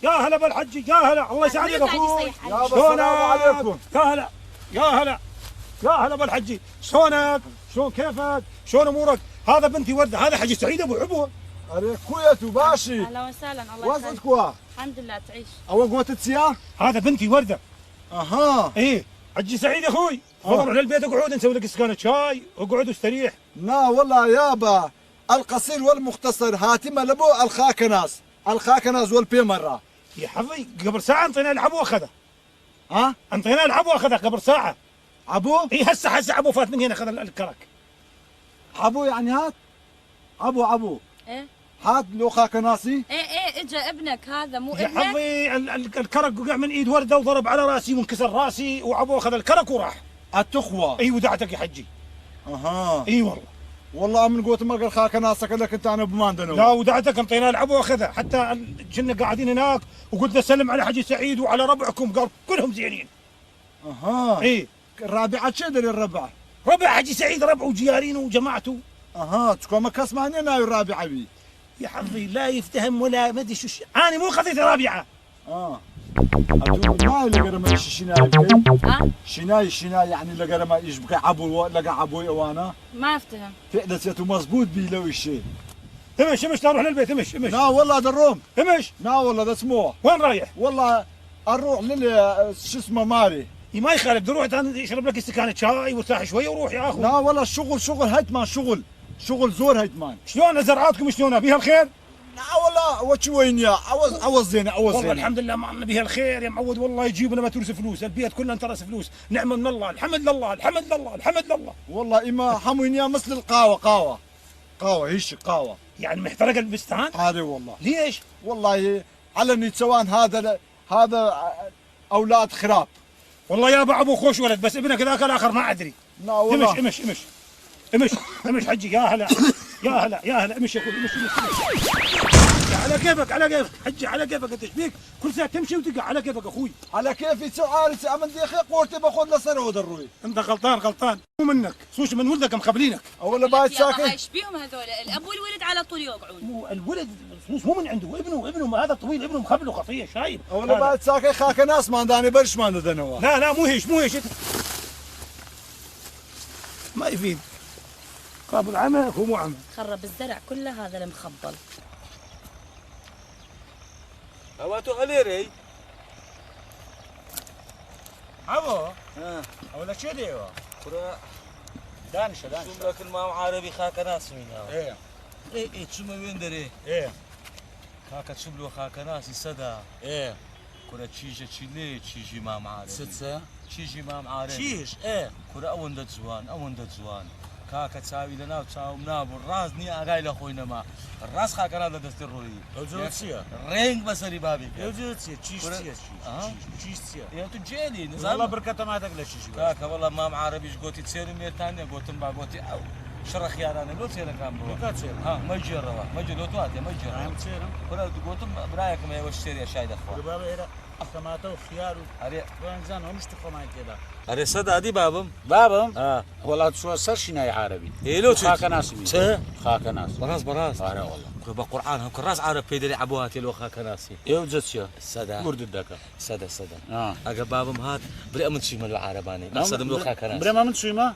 يا هلا بالحجي يا هلا الله يسعدك اخوي يابا السلام عليكم يا هلا بالحجي شلونك؟ شلون كيفك؟ شلون امورك؟ هذا بنتي ورده هذا حجي سعيد ابو عبو كويتو باشي اهلا وسهلا الله يسعدك وزنكوا الحمد لله تعيش اول قوة تسيا هذا بنتي ورده اها ايه حجي سعيد اخوي تفضل روح للبيت اقعد نسوي لك سكانه شاي اقعد واستريح لا والله يابا القصير والمختصر هاتمه لبو الخاكناز والبيمرة يا حظي قبل ساعه انطينا العب واخذه ها انطينا العب واخذه قبل ساعه عبو اي هسه عبو فات من هنا اخذ الكرك عبو يعني هات عبو ايه هات لو خاكناسي ايه اجى ابنك هذا مو يا ابنك حظي الكرك وقع من ايد ورده وضرب على راسي وانكسر راسي وعبو اخذ الكرك وراح التخوة اي ودعتك يا حجي اها اي والله والله من قوة ما قال خاكناسك لك انت انا بماندنو لا ودعتك انطينا العب واخذها حتى كنا قاعدين هناك وقلت له سلم على حجي سعيد وعلى ربعكم قال كلهم زينين اها اي الرابعة شدر الربع ربع حجي سعيد ربعه وجيارينه وجماعته اها تكون مكاس معني ناوي الرابعة بي يا حظي لا يفتهم ولا ما ادري شو انا مو خذيت رابعه ما لقى ما شناي ها شناي يعني لقى ما يشبك عبو لقى عبوي وانا ما افتهم فعلته مزبوط بي لو الشيء امش نروح للبيت امش لا والله دروم امش لا والله ده اسمه وين رايح؟ والله اروح شو اسمه ماري ما يخالف تروح يشرب لك استكانه شاي وارتاح شويه وروح يا اخو لا والله الشغل هيتمان شغل زور هيتمان شلون زرعاتكم شلونها بيها الخير؟ لا والله وش وين يا عوز زين والله الحمد لله ما بيها الخير يا معود والله يجيب لنا ما ترس فلوس البيت كله انترس فلوس نعم من الله الحمد لله والله اما حموين يا مثل القاوه هيش قاوه يعني محترق البستان هذا والله ليش والله على اني سواء هذا اولاد خراب والله يا ابو خوش ولد بس ابنك ذاك الاخر ما ادري لا والله امش حجي يا هلا امش يا اخوي امش على كيفك حجي على كيفك انت ايش بيك كل ساعه تمشي وتقع على كيفك اخوي على كيفي سؤال من دي اخي قورتي باخذ له سنه ودروي انت غلطان مو منك سوش من ولدك مخبلينك اولا بعد ساكن ايش بيهم هذول الاب والولد على طول يوقعون مو الولد الفلوس مو من عنده ابنه هذا طويل ابنه مخبله خطيه شايب اولا بعد ساكن خاك ناس ما داني برش ما ندنوا لا مو هيش ما يفيد قابل عمى هو مو عمى خرب الزرع كله هذا المخبل اواتو غليري عبو ولا شو ديوا كرة دانش شو لك المام عربي خاك ناس منها ايه شو ما وين دري خاك تشبلو خاك ناس السدا كرة تشيجي مام عربي ستة تشيجي مام عربي شيش كرة أون دت زوان كاكا تساوي لنا وتساوي مناب الراس ني أغاي لخوينا ما الراس خاك أنا دست الروي وجوتسيا رينج بسري بابي وجوتسيا تشيش يا تجيلي والله نظام بركة ما تقلش شيء كاكا والله مام عربي قوتي تسير ميتانيا قوتن با قوتي أو شرخ يا رانا لو تسير كام برو ما يجي روا ما يجي لو تواتي ما يجي عم تسير كرة قوتن برايك ما يوشتري يا شايد أخوان بابا هنا طماطم وخيار أري وانزان ومش تخماي كده أري صدا دي بابم والله شو سرشنا عربي لو خاك ناس خاك ناس براس والله كرة قرآن هم كراس عرب بيدري عبواتي لو خاك ناسي وجوتسيا سدا قرد الدكا سدا أجا بابم هات بري من شيء من العرباني صدم لو خاك ناسي بري ما من شو ما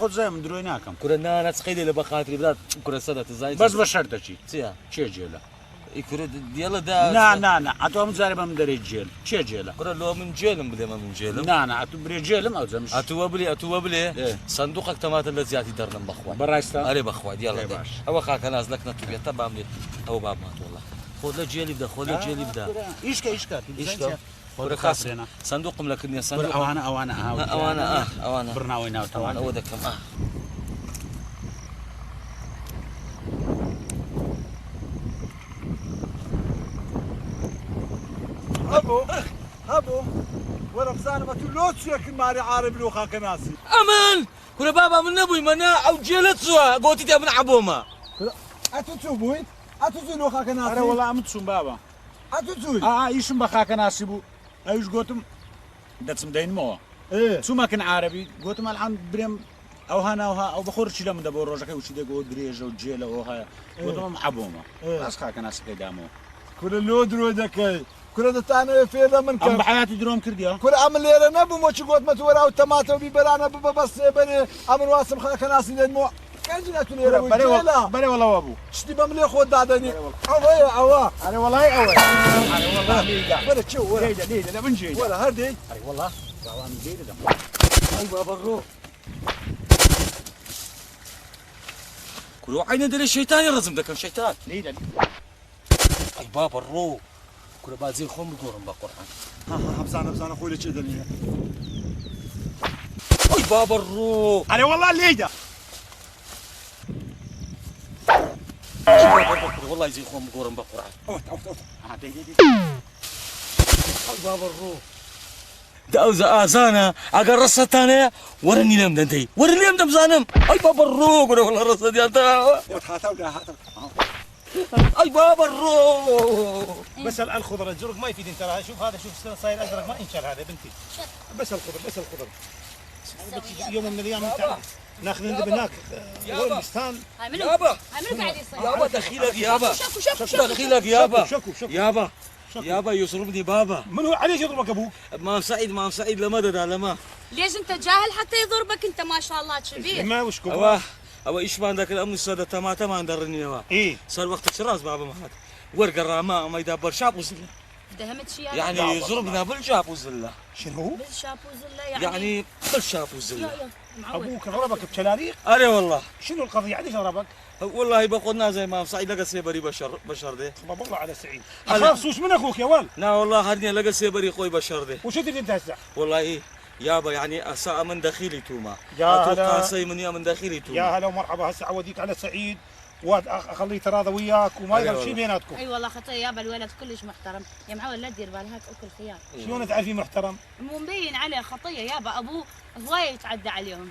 خذ زي من درويناكم كرة نانا تخيلي لبخاطري بدات كرة سدا تزايد بس بشرط شيء تيا شي جيلا كرة يلا دا نا عتو مزاربه من دري جيل شي جيلا كرة لو من جيلم بلي ما من جيلم نا عتو بري جيلم او زمش اتو بلي صندوقك تمات اللي زياتي درنا بخوان برايستا اري بخوان يلا هو خاك ناس لك نتبع تبع لي هو باب مات والله خذ له جيلي بدا ايش كرة خاص صندوق ملكني صندوق اوانا برناوينا طبعا اودك كم ابو هبو ولا بزانم تو لو تشيك ماري عارب لو خاك ناسي أمن كنا بابا من نبوي منا أو جيلت سوا قوتي تبن عبوما اتو بوي اتو لو خاك ناسي أنا والله أمتسون بابا اتو يشم بخاك ناسبو أيش قوتم دتسم دين مو ايه شو ما كان عربي قوتم الآن بريم أو هنا أو بخورش لما دبور رجعك وشي ده قوت دريجة وجيلة وها قوتم عبوما بس خاك ناس قدامه كل لو درو دكاي كل ده تانا في لمن أم كان بحياتي دروم كرديا كل عمل لي نبو مو قوت متورا وتماتو بيبرانا بس بني عمل واسم خاك ناسي لين مو كان جينا لي وجيلا بلا والله أبو شتي بملي خود دادني اوه اوه أنا والله أول أنا والله ليدا ولا تشو ولا ليدا لا بنجي ولا هردي أي والله رواني ليدا اي بابا الروح كل عين دل الشيطان يرزم ذاك الشيطان ليدا أي بابا الرو كل بعد زي الخوم بقولهم بقرآن ها بزانا اخوي لك دنيا أي بابا الرو أنا والله ليدا أي بابا الرو والله زي الخوم بقولهم بقرآن اوت أي بابا الرو ده أوزا آزانا أجر رصة تانية ورني لم دنتي ورني لم دمزانم أي بابا الرو كل والله رصة دي أنت أي بابا الرو بس الخضره الزرق ما يفيد انت ترى شوف هذا شوف صاير ازرق ما انشر هذا بنتي بس الخضر يوم من الايام انت ناخذ ندب هناك والبستان يابا قاعد يصير يابا دخيلك يابا شكو دخيلك يابا شكو يابا يابا يصرفني بابا من هو عليش يضربك ابوك؟ مام سعيد لمدد على ما ليش انت جاهل حتى يضربك انت ما شاء الله كبير ما وشكو أوا إيش ما عندك الأمن السادة تما درني نوا ايه صار وقت شراز بابا ما هذا ورق الرماء ما يدبر شاب وزلة دهمت شيء يعني يضربنا بالشاب وزلة شنو؟ بالشاب وزله يعني بالشاب وزلة ابوك ضربك بشلاليق؟ أري والله شنو القضيه؟ ليش ضربك؟ والله بقولنا زي ما سعيد لقى سيبري بشر ده طب والله على سعيد هلا. اخاف سوش من اخوك يا ولد لا والله هرني لقى سيبري خوي بشر ده وش تدري انت هسه؟ والله إيه يابا يعني أساء من داخلي توما يا أتوقع هلا. سي من داخلي توما يا هلا ومرحبا هسه عوديك على سعيد واخليه يتراضى وياك وما أيوة يقدر شيء والله. بيناتكم اي والله خطيه يابا الولد كلش محترم يا معود لا تدير بالك اكل خيار شلون تعرفيه محترم؟ مو مبين عليه خطيه يابا ابوه هوايه يتعدى عليهم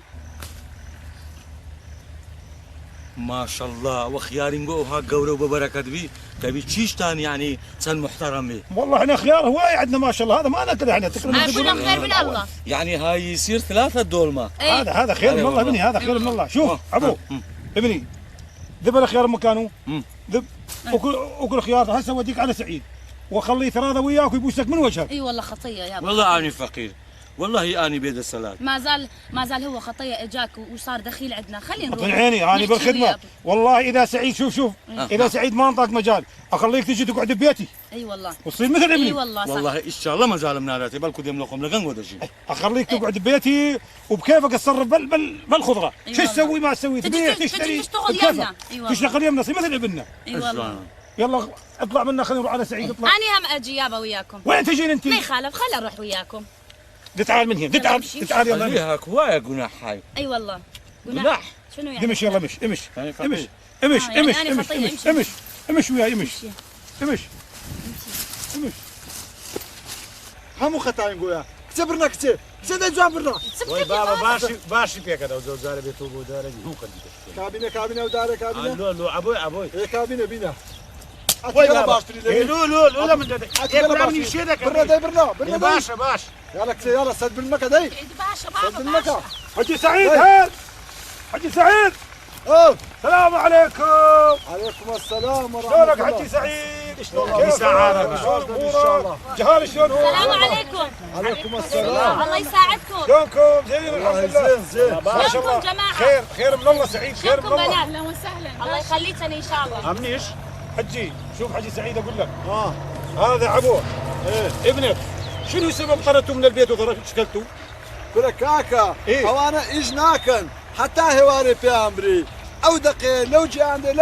ما شاء الله وخياري نقو ها قورو ببركة بي تبي تشيشتان يعني سن محترم بي والله احنا خيار هواي عندنا ما شاء الله هذا ما ناكل احنا تكرم كلهم خير من الله يعني هاي يصير 3 دولمة هذا خير من أيوة الله والله. ابني هذا خير من الله شوف ابو ابني ذب الخيار مكانه ذب وكل خيار هسه اوديك على سعيد واخليه يتراضى وياك ويبوسك من وجهك اي والله خطيه يابا والله أنا فقير والله أنا بيد السلام ما زال هو خطيه اجاك وصار دخيل عندنا خلينا نروح من عيني انا نحكي بالخدمه وياه. والله اذا سعيد شوف اذا سعيد ما انطاك مجال اخليك تجي تقعد ببيتي اي والله وتصير مثل ابني اي والله صح والله إن شاء الله ما زال من هذا بالكم ديم لكم لقن ودا شيء اخليك تقعد ببيتي وبكيفك تصرف بالخضره أي شو والله. تسوي ما تسوي تبيع تجي تشتري تشتغل بكيفك. يمنا. أي والله. تشتغل يمنا تصير مثل ابننا اي والله يلا اطلع منا خلينا نروح على سعيد اطلع انا هم اجي يابا وياكم وين تجين انت؟ ما يخالف خل اروح وياكم تعال من هنا تعال نمشي. تعال يلا خليها كوايا قناح هاي اي والله جناح. شنو يعني امش يلا امش امش يعني امش فقير. امش يعني امش أنا امش خطية، امش امش امش وياي امش امش امش همو خطاين قويا كتبرنا كتب سيدا جابرنا وي بابا باشي فيك هذا وزو زار بيتو بوداري هو كان كابينة ودارة كابينة لو ابوي ايه كابينة بينا وي أتكلم بابا باشتري لي. لو لا من ده أتكلم من باشتري. يشيدك برنا داي برنا يا باشا باشا يلا سد بالمكة داي باشا سد بالمكة حجي سعيد هات حجي سعيد اوه السلام عليكم عليكم السلام ورحمة شلونك الله حجي سعيد شلونك والله كيفك؟ مساعدة. شلون إن شاء الله. امورك؟ جهال شلون هو؟ السلام عليكم عليكم السلام الله يساعدكم شلونكم؟ زين والله الحمد لله زين ما شاء الله شلونكم جماعة؟ خير من الله سعيد خير من شلونكم الله بنات اهلا وسهلا الله يخليكن ان شاء الله عمنيش حجي شوف حجي سعيد اقول لك اه هذا عبوه ابنك شنو سبب طردته من البيت وضربت شكلته؟ كل كاكا إيه؟ اوانا اجناكن حتى هواري في امري او دقيقة لو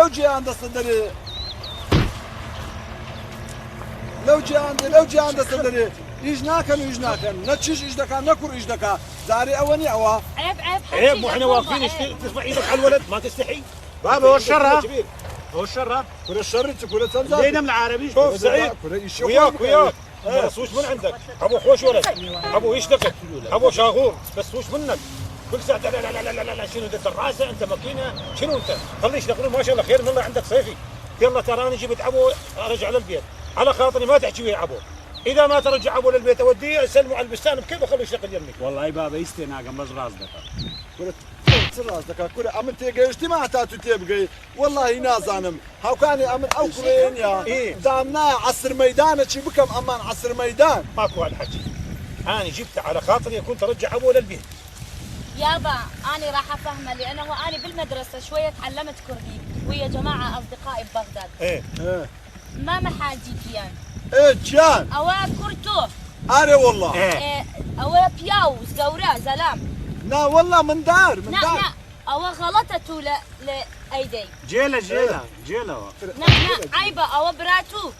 جي عند صدري لو جي عند صدري اجناكن نتشيش اجدكا نكر اجدكا زاري اواني اوا عيب عيب واحنا واقفين ترفع ايدك على الولد ما تستحي بابا هو الشرة كبير. هو الشرة كل الشر كل تنزل لينا من العربي شوف سعيد وياك بس وش من عندك؟ ابو خوش ولد، ابو يشتغل، ابو شاغور، بس وش منك؟ كل ساعه لا لا لا لا لا, لا شنو انت الراسه انت ماكينه شنو انت؟ خليه يشتغلون ما شاء الله خير من الله عندك صيفي. يلا تراني جبت ابو ارجع للبيت، على خاطري ما تحكي ويا ابو. اذا ما ترجع ابو للبيت اوديه اسلمه على البستان بكيف اخليه يشتغل يمي. والله بابا يستنى قام بس راسك راسك كل امن تيجي ما تاتو تبقي والله نازانم هاو كان امن او كرين يا إيه؟ دامنا عصر ميدان شي بكم امان عصر ميدان ماكو هالحكي. انا جبت على خاطري يكون ترجع ابو للبيت. يابا أنا راح أفهمه لأنه أنا بالمدرسة شوية تعلمت كردي ويا جماعة أصدقائي ببغداد. ايه ما محاجي كيان. ايه جان أوا كرتو. اري والله إيه أوا بياو زورا زلام. لا والله من دار من لا دار لا أوا غلطته لأيدي. جيله لا عيبة أوا براتو.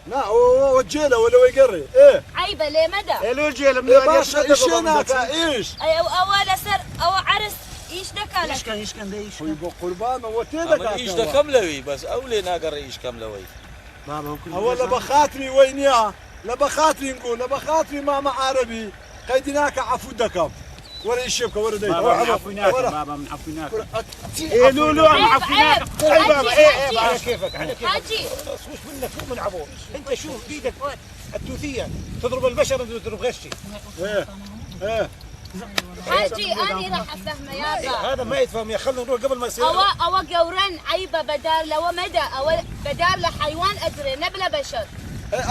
لا هو جيله ولا ويقري ايه عيبة ليه مدى؟ الو جيله من إيه باشا ايش هناك ايش أوا لسر أوا عرس إيش دكالك؟ ايش كان ده ايش يبقى قربان من ايش ده كملوي بس اولي ناقر ايش كملوي بابا ولا بخاطري وين يا لا بخاطري نقول لا بخاطري ماما عربي قيدناك عفو دكم ولا يشبك ولا ديك بابا من عفوناك بابا من عفوناك ايه لولو من عفوناك اي بابا ايه على كيفك على كيفك. حاجي. وش منك مو من عبو. انت شوف بيدك التوثيه تضرب البشر تضرب غشي. ايه ايه حاجي أنا راح أفهمه يابا. هذا ما يتفهم يا خلينا نروح قبل ما يصير. أوا قورن عيبة بدال لو مدى أوا بدال لحيوان أدري نبلة بشر.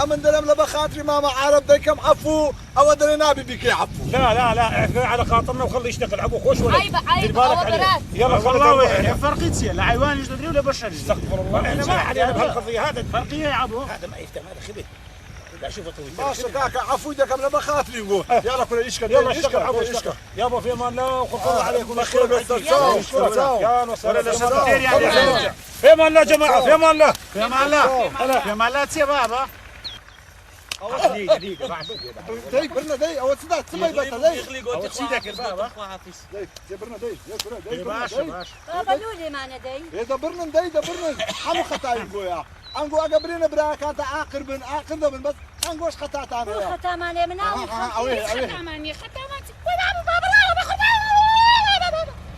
امن دلم لا بخاطري ماما عرب ديكم عفو او ادري نابي بك عفو لا لا لا احنا على خاطرنا وخليه يشتغل عبو خوش ولا عيبة أوا برات. يلا والله فرق تصير لا حيوان يجدري ولا بشر استغفر الله احنا ما علينا بهالقضيه هذا فرقيه يا عبو هذا ما يفتهم هذا خبث. لا شوف طويل ما شكاك عفو دكم لا بخاطري نقول يلا كل يشكل يلا اشتغل عبو اشتغل يابا في امان الله وخف الله عليكم بخير بس يا وسهلا خير في امان الله جماعه في امان الله في امان الله في امان الله تسي بابا دقيقه بعد ديك برنا ديك او تصدق تسمي بس ديك يخلق سيدك البابا ديك برنا ديك ديك باشا باشا بابا لولي ما ندي ايه دبرنا ديك دبرنا حمو خطاي يا انقو اقبرين براكات عاقر بن عاقر بن بس انقوش خطات انا يا خطا ماني من أول ختاماني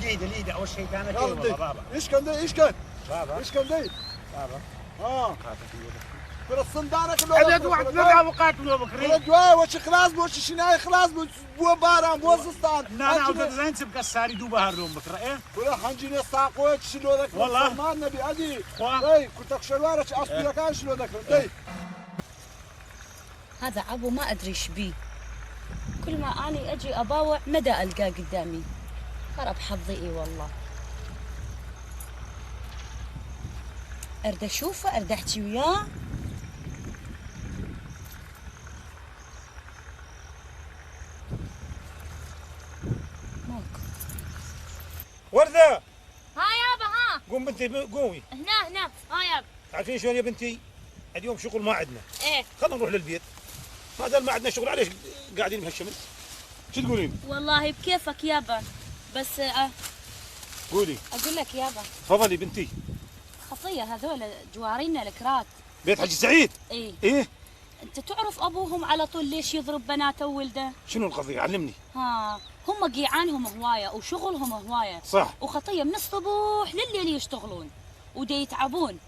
ليدة اول شيء كانت يلا ديك بابا ايش كان ديك ايش كان بابا ايش كان ديك بابا اه كل الصندانك عدد واحد ثلاثة وقاتلوا بكري رجوا وش خلاص وش شناي خلاص بو باران بو زستان لا انا عاوز زين تبقى الساري دوبها الروم بكره ايه ولا حنجيني ساقوت شلو ذاك والله. ما نبي ادي والله. اي كنت اكشوارك اصبر كان شلو ذاك اي هذا عبو ما أدري إيش بيه. كل ما أنا أجي أباوع مدى ألقاه قدامي. خرب حظي إي والله. أرد أشوفه أرد أحكي وياه. ماكو. ورده ها يابا ها قوم بنتي قومي. هنا ها يابا. عارفين شلون يا بنتي؟ اليوم شغل ما عندنا. ايه خلينا نروح للبيت. ما دام ما عندنا شغل، علاش قاعدين بهالشمس؟ شو تقولين؟ والله بكيفك يابا. بس قولي. أقول لك يابا تفضلي بنتي. خطية هذول جوارينا الكرات. بيت حجي سعيد؟ إيه. ايه؟ أنت تعرف أبوهم على طول ليش يضرب بناته وولده؟ شنو القضية؟ علمني. ها هم قيعانهم هواية وشغلهم هواية. صح. وخطية من الصبح لليل يشتغلون ودي يتعبون.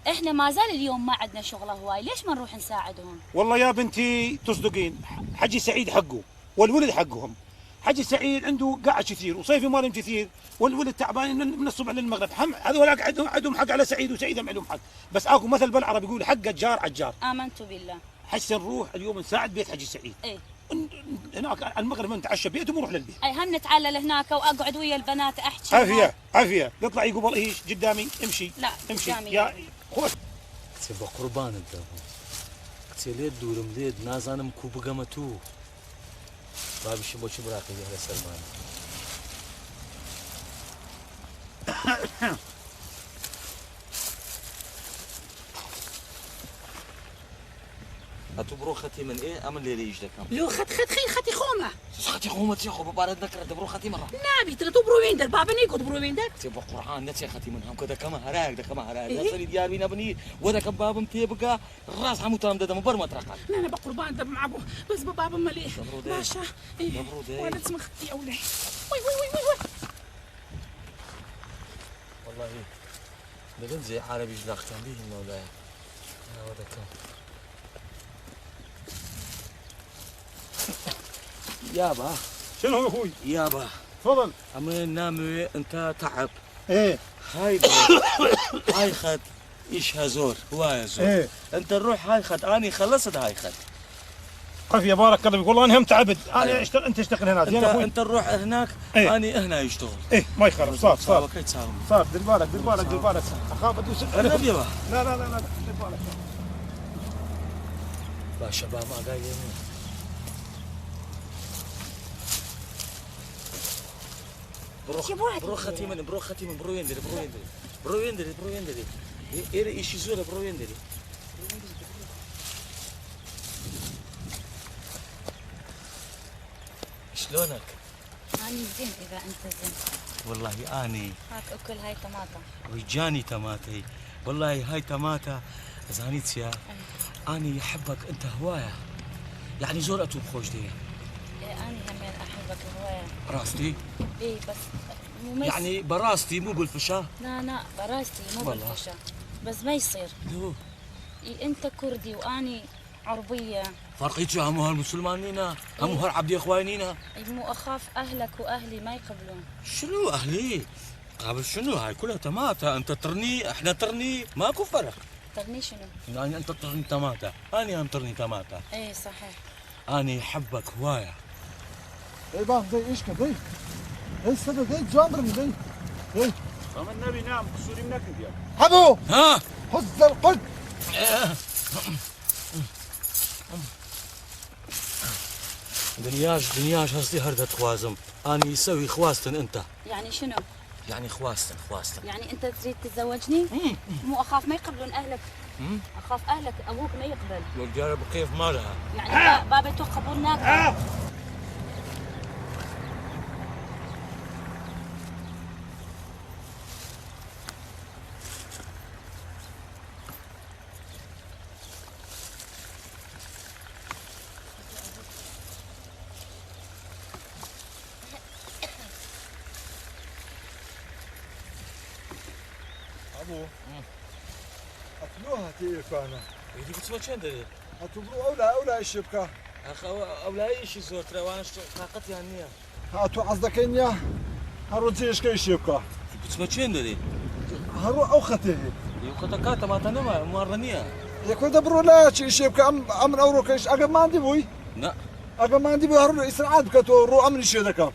احنا ما زال اليوم ما عندنا شغله هواي، ليش ما نروح نساعدهم؟ والله يا بنتي تصدقين، حجي سعيد حقه والولد حقهم. حجي سعيد عنده قاعد كثير وصيفي مالهم كثير، والولد تعبان من الصبح للمغرب. هذول عندهم حق على سعيد وسعيد عندهم حق، بس اكو مثل بالعربي يقول حق الجار عجار. آمنت بالله. حسن نروح اليوم نساعد بيت حجي سعيد. ايه هناك المغرب نتعشى بيتهم ونروح للبيت. اي هم نتعلل هناك واقعد ويا البنات احكي. عافية عافية، اطلعي قبل ايش قدامي امشي. لا امشي قدامي. يا خوش. تبقى قربان انت كتليت دورم ليد نازانم كو بقمتو بابي شبو شبراقي يا سلمان برو ختي من ايه امن لي ليش دكم لو خد خي ختي خومه ختي خومت يا خو ببارد ذكر برو ختي مره نابي ترى تبرو وين در بابا نيكو تبرو وين در تبقى قران نتي ختي منهم كذا كما هراك ده كما هراك لا فريد يا بينا بني ودا كباب تبقى الراس حمو تام ده مبر ما ترقل لا انا بقربان دب مع بس بابا ملي باشا مبروك ولا اسم ختي اولي وي وي وي وي والله بدل زي عربي جلاخ كان به مولاي انا ودا كان يابا شنو هو اخوي؟ يابا تفضل. عمال نام انت تعب ايه هاي هاي خد ايش هزور هواية زور ايه انت نروح هاي خد اني خلصت هاي خد قف يا بارك الله يقول انا هم تعبت انا اشتغل انت اشتغل هنا زين انت اخوي. انت نروح هناك ايه. اني هنا يشتغل ايه ما يخرب صار كي تساوي صار دير بالك دير بالك دير بالك اخاف ادوس انا يابا لا لا لا لا دير بالك باشا با ما قايل برو ختيمن برو ختيمن برو يندري برو يندري برو يندري برو يندري ايه ايش يزور برو يندري شلونك؟ أنا زين إذا أنت زين. والله اني هاك أكل هاي طماطم. وجاني تماتي والله هاي تماتا زانيت يا اني احبك انت هوايه يعني زور اتوب خوش دي إيه أنا همين أحبك هواية. راستي إيه بس مو ما يعني براستي مو بالفشا لا لا براستي مو والله. بالفشا بس ما يصير. لو إيه أنت كردي وأني عربية. فرقيتو هم هالمسلمانينا هم هالعبد اخوانينا إيه مو أخاف أهلك وأهلي ما يقبلون. شنو اهلي قابل شنو هاي كلها تماتا انت ترني احنا ترني ماكو فرق ترني شنو؟ يعني انت ترني تماتا اني هم ترني تماتا إيه صحيح. اني احبك هوايه اي بان زي ايش كذي اي سبب زي جامر زي اي طب النبي نام سوري منكد يا حبو ها حز القد دنياش هستي هردت خوازم اني يسوي خواستن انت يعني شنو؟ يعني خواستن يعني أنت تريد تتزوجني؟ مو أخاف ما يقبلون أهلك. أخاف أهلك أبوك ما يقبل. لو جرب كيف ما لها يعني بابا تو قبولناك. ابو اتلوها كيف انا يدي بتسوى شن دري اتبرو اولا الشبكه اخ او لا شيء زور ترى وانا طاقتي هنيه هاتو عزدك انيا هروزيش كي الشبكه بتسوى شن دري هرو اوخته يوقتك ما تنما مرنيه يكون دبرو لا شي الشبكه ام اورو كيش اقل ما عندي بوي لا اقل ما عندي بوي هرو اسرعات بكتو رو امن شي ذكر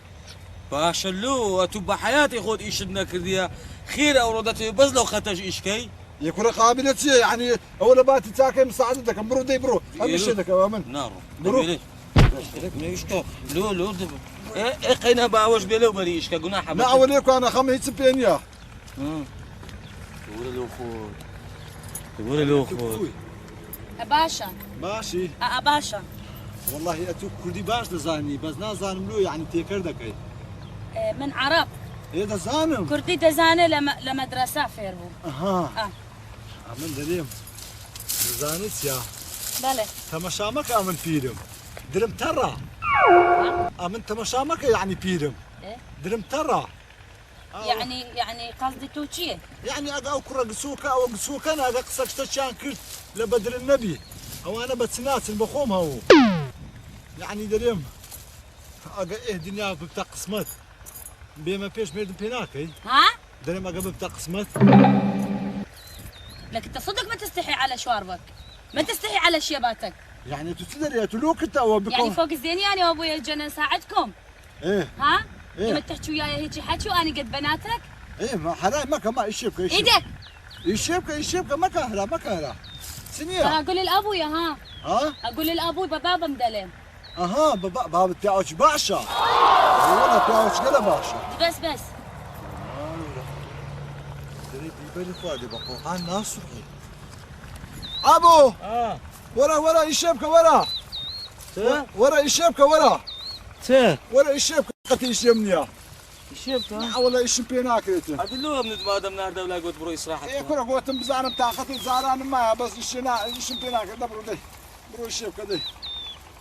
باشلو اتوب حياتي خود ايش كرديا خير اوردتي بس لو خطج ايش كي يكون قابلتي يعني اول باتي تاكل مساعدتك برو دي برو امن شي ذكر امن نار برو ليش تو لو ايه قينا باوش بيلو بريش كجناح لا اوليك انا خميس بينيا تقول له خود تقول له خود باشا. ماشي باشا. والله اتو كردي باش دزاني بس نازانم له يعني تيكردك من عرب. ايه دزانم كردي دزانه لمدرسة فيربو. اها امن دليم دزانيت يا بله. تمشامك امن فيلم درم ترى امن تمشامك يعني فيلم إيه؟ درم ترى يعني قصدي توشيه. يعني اقا اكره قسوكا او قسوكا انا اقا قصك تشان كرت لبدر النبي او انا بتسناس البخوم هو يعني دريم اقا ايه دنيا ببتا قسمت بما فيش ميردم بيناك ايه ها؟ دريم اقا ببتا قسمت لك انت صدق ما تستحي على شواربك. ما تستحي على شيباتك. يعني تسدر يا تلوك انت او بكم يعني فوق الزين يعني وابويا الجنة نساعدكم. ايه ها؟ إيه. لما تحكي وياي هيك حكي وانا قد بناتك. ايه ما حرام مكا ما يشبك ايدك. يشبك ما كهرا ما كهرا سنية انا اقول لابويا ها. ها اقول لابوي بابا مدلم. اها بابا تاعوش باشا والله تاعوش قلا باشا بس دريد يبني فادي بقى عن ناس ابو ورا الشبكة ورا ورا الشبكة ورا ورا الشبكة قتيش يمنيا الشبكة والله ايش بيناك انت عدلوها من ادم نهار ولا قلت برو إسراحة ايه كنا قوت بزعنا بتاع خطي زعران ما بس ايش بيناك دبروا دي برو الشبكة دي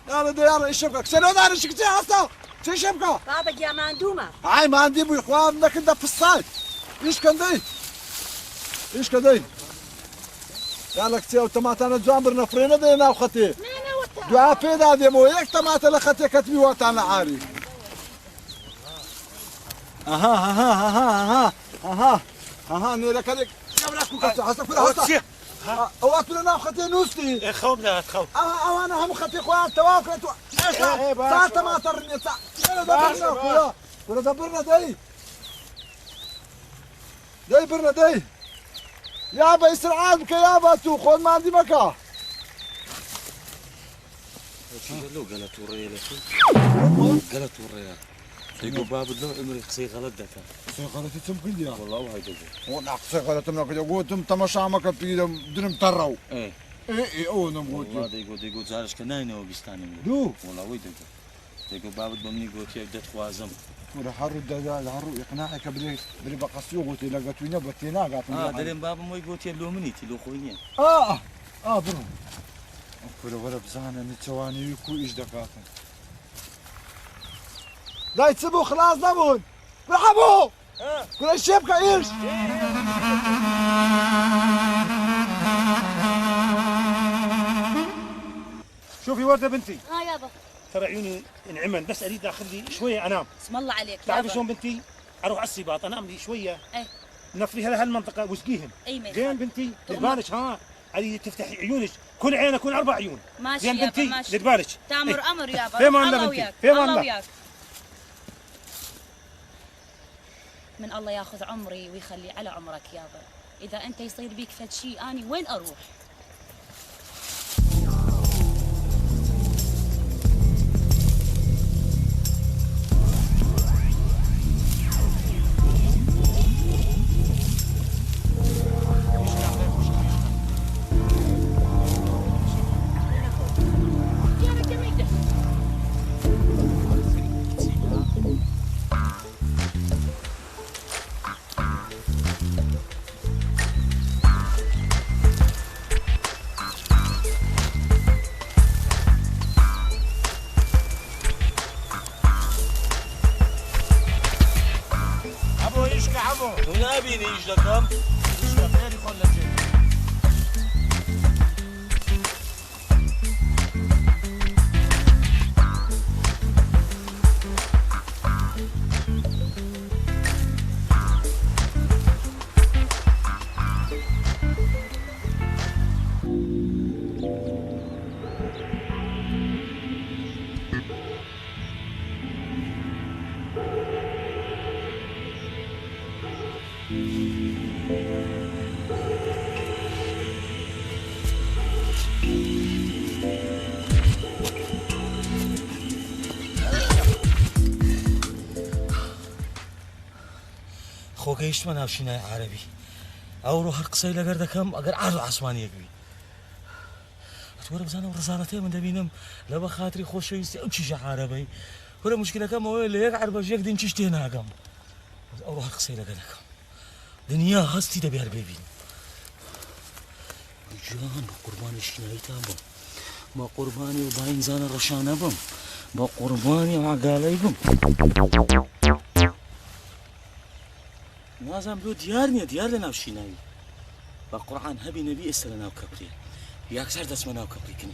يلا الشبكة سنو دار الشبكة اصلا شو الشبكة بابا يا ماندومة هاي ما عندي ابو اخوان بدك انت في الصيد ايش كان دي ايش كان دي يلا كتير وتماتنا جامبر نفرينا دينا وختي دعاء بيدا دي مو يك تماتا لختي كتبي وقتنا عاري اها نيرك هذيك جابلك وكتب حسك كل حسك اوقف لنا ختي نوستي خوفنا تخوف انا هم ختي اخوان تواكل ساعة تماتا رني ساعة كنا دبرنا دي برنا دي يابا يسرعان بك يابا تو خذ ما عندي مكان لو قالت وريا قالت وريا يقول باب لو امري خسي غلط دكا خسي غلط تم كليا والله وهاي دجا والله خسي غلط تم كليا قوتم تمشى مك بيدم درم ترو ايه او نقول والله ديقول زارش كناينه وبستاني دو والله وي دجا يقول باب بمني قلت يبدا خوازم ولا حرو الحرو اقناعك بلي بقصيو قلت لقيتونا بتينا قاعد دلين باب مو يقول لو منيتي لو خويني برو كل ولا بزانا نتواني يكو ايش دقاقه لا يتسبوا خلاص ضمون مرحبا كل الشبكه ايش شوفي وردة بنتي يابا ترى عيوني انعمل بس اريد اخذ لي شويه انام. اسم الله عليك تعرفي شلون بنتي؟ اروح على السباط انام لي شويه ايه نفريها لهالمنطقه واسقيهم. اي زين بنتي دبالك اريد تفتحي عيونك كل عين اكون 4 عيون. ماشي زين بنتي ماشي دبالك تامر امر يابا في ما الله بنتي وياك في ما الله وياك. من الله ياخذ عمري ويخلي على عمرك يابا. اذا انت يصير بيك فد شيء اني وين اروح؟ ونابيني ايش لكم؟ ايش غير يخل الجيل. خوكيش من هالشيء عربي او روح القصي لقرد كم اقر عرض عثماني يقبي اتورب زانا ورزانتي من دبينم لبا خاطري خوش يستي امشي عربي ولا مشكله كم هو اللي يقعد بجيك دين تشتينا كم او روح القصي لقرد كم دنيا هستي دبي هربيبين جان قرباني شنايتا بم ما قرباني وباين زانا رشانه بم ما قرباني وعقالي بم نازم بلو ديار لنا وشيناوي بقرآن هبي نبي اسلنا وكبري ياك سر دسمنا وكبري كني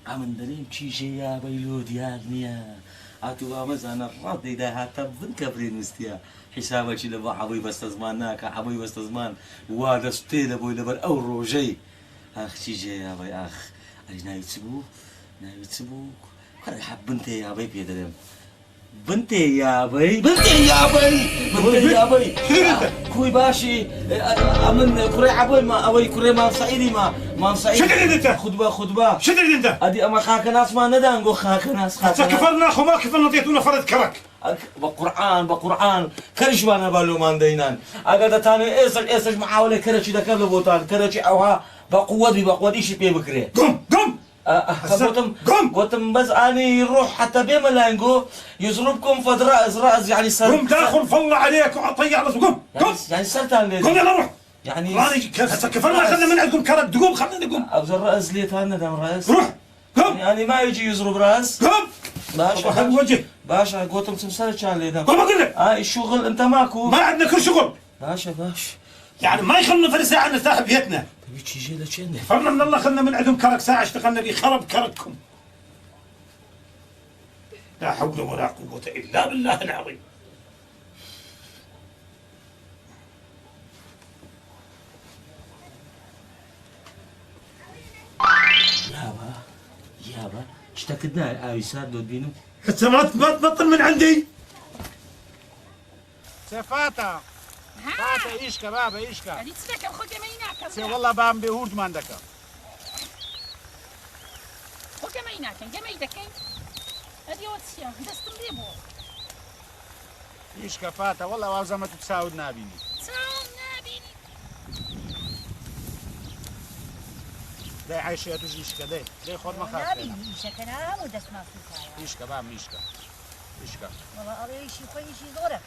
امن دليم شي يا بيلو ديارنيا اتوا مزانا راضي ده حتى بن كبري مستيا حسابك لبا عبي بس زمانك عبي بس زمان وهذا ستيل ابوي لبر او روجي اخ شي جي يا بي اخ اجنا يتسبوك حب بنتي يا بي بيدرم بنتي يا بي كوي باشي امن كوري عبي ما ابي كوري ما صعيدي ما صعيدي شدد انت خدبه شدد انت ادي اما خاك ناس ما ندانغو خاك ناس كفرنا اخو ما كفرنا نطيتونا فرد كرك بقرآن كرش وانا بالو من دينان اگر تاني ايسش محاولة كرشي دكر لبوتان كرشي اوها بقوة ايش بيه بكري قم قوتم بس اني يروح حتى بيما لانجو يضربكم فد رأس يعني صار قم داخل فالله عليك وطيع راسك قم يعني سرتان قم يلا روح يعني راني كفرنا خلنا من عندكم كرد تقوم خلنا نقوم ابز الرأس ليه هنا دام رأس روح قم يعني ما يجي يضرب راس قم باشا وجه باشا قوتم سمسار كان لي دام قم اقول لك الشغل انت ماكو ما عندنا كل شغل باشا يعني ما يخلنا ثلث ساعة نرتاح بيتنا تبي تيجي لشنو فرنا من الله خلنا من عندهم كرك ساعة اشتغلنا بيه خرب كركم لا حول ولا قوة إلا بالله العظيم يابا اشتكدنا ايسار دو بينو حتى ما تبطل من عندي سفاتا فاتا ايشكا بابا ايشكا هذه تسمعك خذ يمينك سي والله بام بهورد ماندكا خذ يمينك جميدك هذه واتسيا دستم ليبو ايشكا فاتا والله وازمت تساود نابيني ساوم نابيني داي عايشه يا تجي ايشكا داي خذ ما خاف ايشك انا ودس ما في ايشكا بام ايشكا والله اري شي خوي شي زورك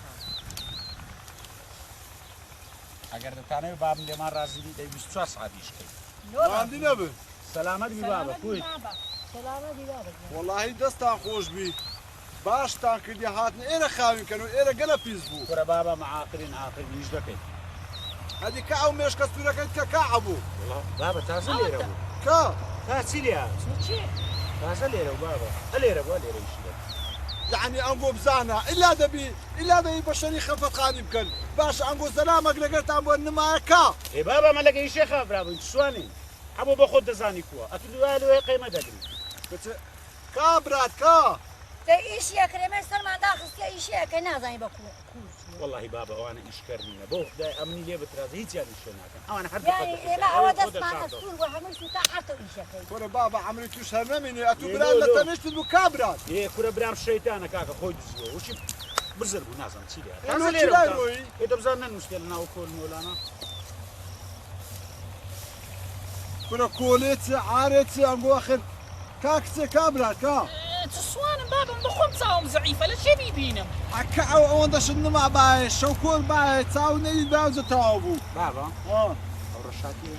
اگر دتانه باب دي ما رازي دي 24 ساعه ايشكا ما عندي نبي سلامت بي بابا كويس سلامة دي بابا والله دستان خوش بي باش تان كردي هاتن ايرا خاوين كانوا ايرا قلا فيسبوك كره بابا معاقرين ايش دكي هذه كاو مش كسورة كنت كعبو والله بابا تازل ليرو كا تاسيليا شو تازل ليرو بابا ليرو ايش يعني انقو بزانا الا دبي بشري خفت خاني بكل باش انقو سلامك لقيت عم نما كا اي بابا ما لقى شيخ برافو سواني ابو باخذ دزاني كوا اتلو له قيمه دقري كا برات كا ايش يا كريم سلمان داخل ايش يا كنا زي بكو والله بابا وانا اشكرني بوخ دا امني ليه بتراز هيك يعني شنو انا حد يعني لا هو دس ما مسؤول وحمل شو تحته ايش يا كره بابا عمري تشهر مني اتو برات لا تنشت الكابرات ايه كره برام الشيطان كاكا خوي دزو وش بزربو نازم تشيلي تازل ليرو ايه بزرنا المشكله وكل مولانا كره كوليت عارت انقو اخر كاكسي كابرات كا تسوان بابا بخون صاوم ضعيفة لا شي بيبينم عكاو اوندش النما باي شوكور باي تاوني باوز تاوبو بابا اه الرشاتي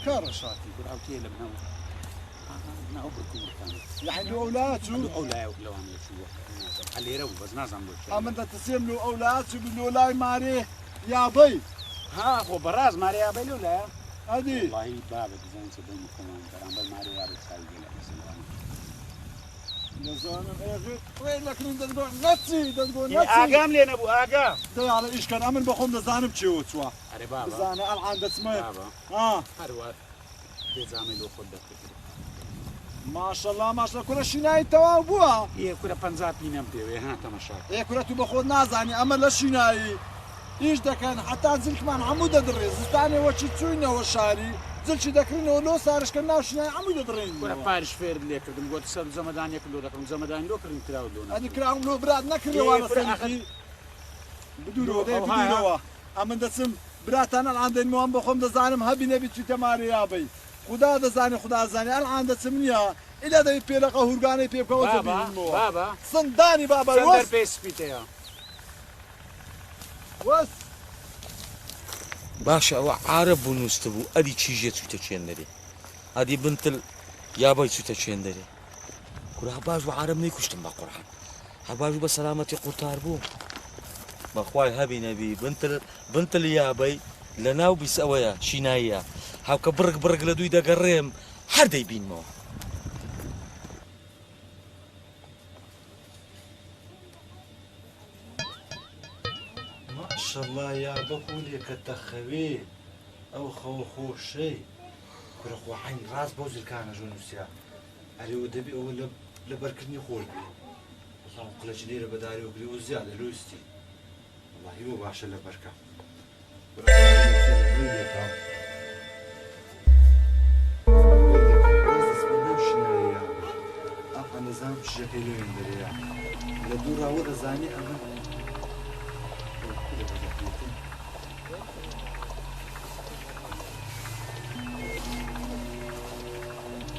كرشاتي كره اوتي لما هو بركور كان يعني الاولاد اولاد لو عملوا شو اللي يرو بس ناس عملوا اما انت تسيم له اولاد بيقولوا لا ماري يا بي ها هو براز ماريا بيلو لا هذه والله بابا زين صدقني كمان ترى ماريا بتساوي نزانم اخي وين لك انت تقول نفسي تقول يا نفسي اقام لي انا ابو اقام ده على ايش كان امن بخون نزانم تشيو تسوا اري بابا نزانه العن دسمه بابا اه هروات دي زعملوا خدك ما شاء الله ما شاء الله كل شيء ناي توا بوا هي كره بنزات بينام بيه ها تماشا ايه كل تو بخون نازاني اما لا شيء ناي ايش ده كان حتى زلك مان عمود دريز ثاني وشي تسوينا وشاري زلش ذكرين ولو صارش كنا وشنا عمود درين كره بارش فير ليك دم قلت سل زمدان ياكلوا لكم زمدان لو كرين تراو لون هذه كراهم لو براد نكري وانا سنتي بدورو ده بدورو اما دسم برات انا عندي المهم بخوم دزانم هبي نبي تماري يا بي خدا دزاني خدا زاني الان دسمنيا الى ده بيلقى هورغاني بيبقى بابا صنداني بابا سندر بيس بيتيا وس باشا وعرب ونستبو ادي تشيجي تشين دري ادي بنت يا باي تشين دري كره باز وعرب نيكشتم بقران هباجو بسلامتي قطار بو بخواي هبي نبي بنت يا باي لناو بيسويا شينايا هاو كبرق لدوي دا قريم حد يبين مو ما شاء الله يا بقولي كتخوي او خو شيء كره خو عين راس بوزل كان جونسيا علي ودبي او لبركني خول بي والله قلت جديره بداري وقري وزياده لوستي والله هو باش لبركه دەزانم شەکەی لێ دەرەیە لە دووڕاوە دەزانی ئەمە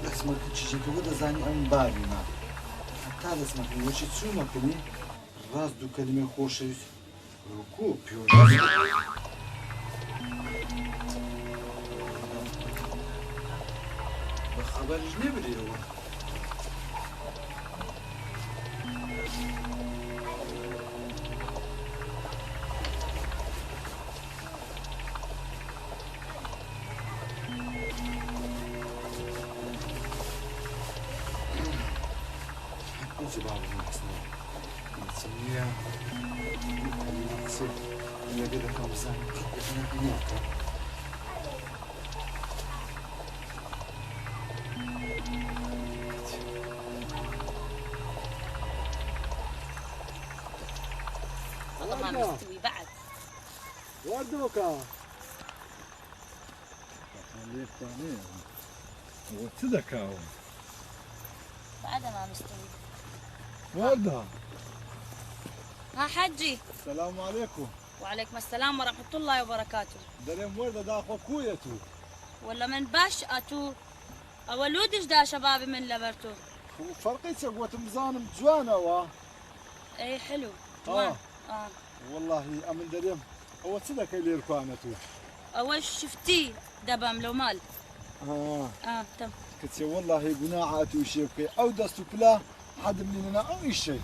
دەسمەکە چیژەکەەوە دەزانی ئەم بابیمە تا دەسمەکە وەچی چوومەکردنی ڕاست دوو کەلیمە خۆشەویست ڕووکو و پیۆنە بە خەبەریش نێبرێەوە والله ما مستوي بعد. وردوكا وتذكاو بعد ما مستوي. ورده ها حجي. السلام عليكم. وعليكم السلام ورحمة الله وبركاته. دريم ورده داخل كويتو ولا من باش أتو أولودش دا شبابي من لبرتو. وفرقي سقوة مزانم جوانا وا اي حلو. آه. اه والله أمن دريم هو تصدق اللي ركوانتو أول شفتي دبم لو مال. تم. كتسي والله قناعاتو شيبكي أو دستو بلا حد مننا أو شيء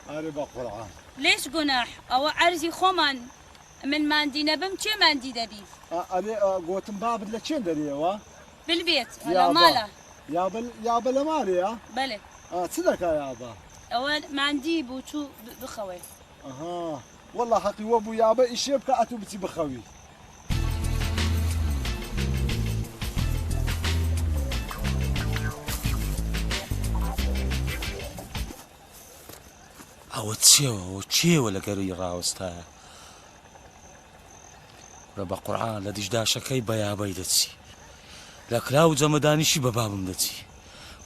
أربع قرعان ليش قناح؟ أو عرزي خومن من ماندي نبم كي ماندي دبي؟ أنا قوتم باب لكين دريوا بالبيت ولا ماله؟ يا بلا مالي بلى. تصدق يا أبا أول ماندي بوتو بخوي. أها والله حقي وابو يابا الشيبكة أتو بتي بخوي ئەوە چێوە لە گەروی ڕاوەستایە لە بە قورعان لە دیژداشەکەی بەیابەی دەچی لە کراو جەمەدانیشی بە بابم دەچی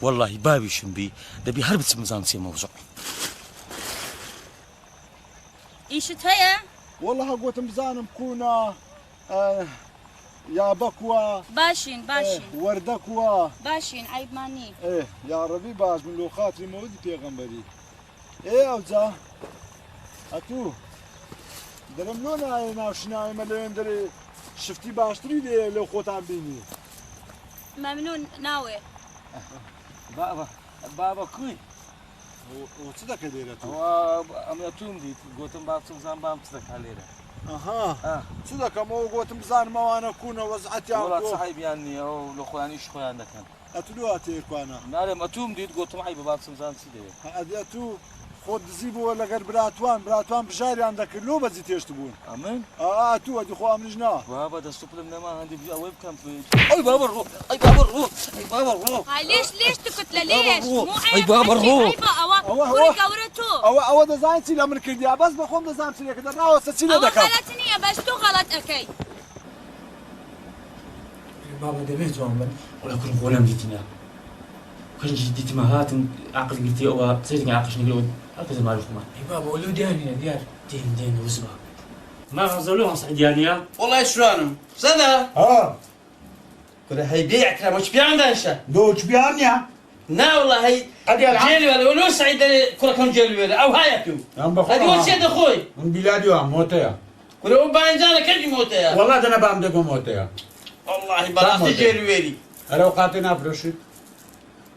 وەڵڵاهی بابیشم بی دەبی هەر بچم بزانم چێ مەوزوع إيشت هيا؟ والله قوتم بزانم كونا يا بكوا باشين باشين وردكوا باشين عيب ماني. ايه يا ربي باش من لو خاطري مولد بيغمبري ايه اوزا اتو درمنونا انا شناي مليون دري شفتي باشتري لي لو خوت عم بيني ممنون ناوي. بابا کوی وتصدق ديرتو ئەمەتوم دیت گوتم بابچم زان بام چدەکا لێرە اها صدق مو قوتم بزان ما انا كونا وزعتي وڵات سەحیبیان نییە و لە خۆیانیش خۆیان دەکەن اتلواتي كوانا نارێ ئەتوم دیت گوتم ئای بە بابچم زان چی دەوێت هادي اتو خود زيبو ولا غير براتوان بجاري عندك لو بزي تشتبون ئەمن تو ادي خو امرجنا بابا دەست و پلم نەما هەندی ئەوەی بکەم ئەی بابا ڕۆ ئەی بابا ڕۆ ئەی بابا ڕۆ هاي ليش تكتله ليش؟ مو أي عيب. بابا الروح. عيب أوا كوري قورتو. او دزاين تي لمن كرديا بس بخوم دزام تي كده راو ستي أوا دكا غلطني بس تو غلط أكيد. بابا دەبێت جوان بن وڵا کوڕم خۆلام دیتینا کەژ دیتمە هاتم عقل گرتی ئەوە سێتنی عقلش نگرەوە هەرکەس مالی خۆمان بابا ولو دياني ديار دين وزبا ما غزلوها سعديانيا والله شلونم سنة كنا هي بيع كلام وش بيع عندنا دوش بيانيا لا والله هي جيلي ولا ولو سعيد كنا كم جيلي ولا أو هايتو هذه وش يد أخوي من بلادي موتيا كنا باين جانا كذي موتة والله ده انا بعمدكم موتيا والله براستي جيلي ويلي لو قاتنا فرشت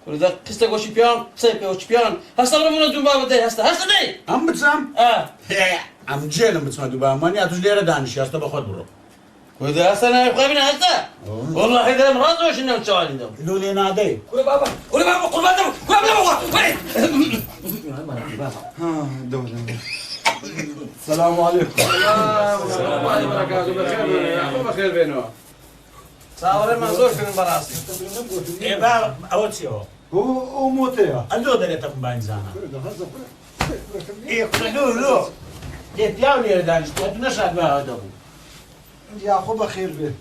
كنا ذا قصة وش بيان سيبي وش بيان هسه برا من الدنيا بدي هسه دي ام بتسام ام جيلم بتسام دوبا ماني اتوش ليره دانش هسه باخذ برو وإذا هسه أنا يبغى منها هسه والله إذا مرات وش إنه سؤالي ده لولي نادي كل بابا قربان ده كل بابا دولة السلام عليكم السلام عليكم ورحمة الله بخير بينه صار المنظور في المراسي ايه بقى اوتسيو هو موتيا الدو ده تكون باين زانا ايه لو دي تياو ليره دانش تو نشاد بقى هذا یاخۆ بەخێر بێت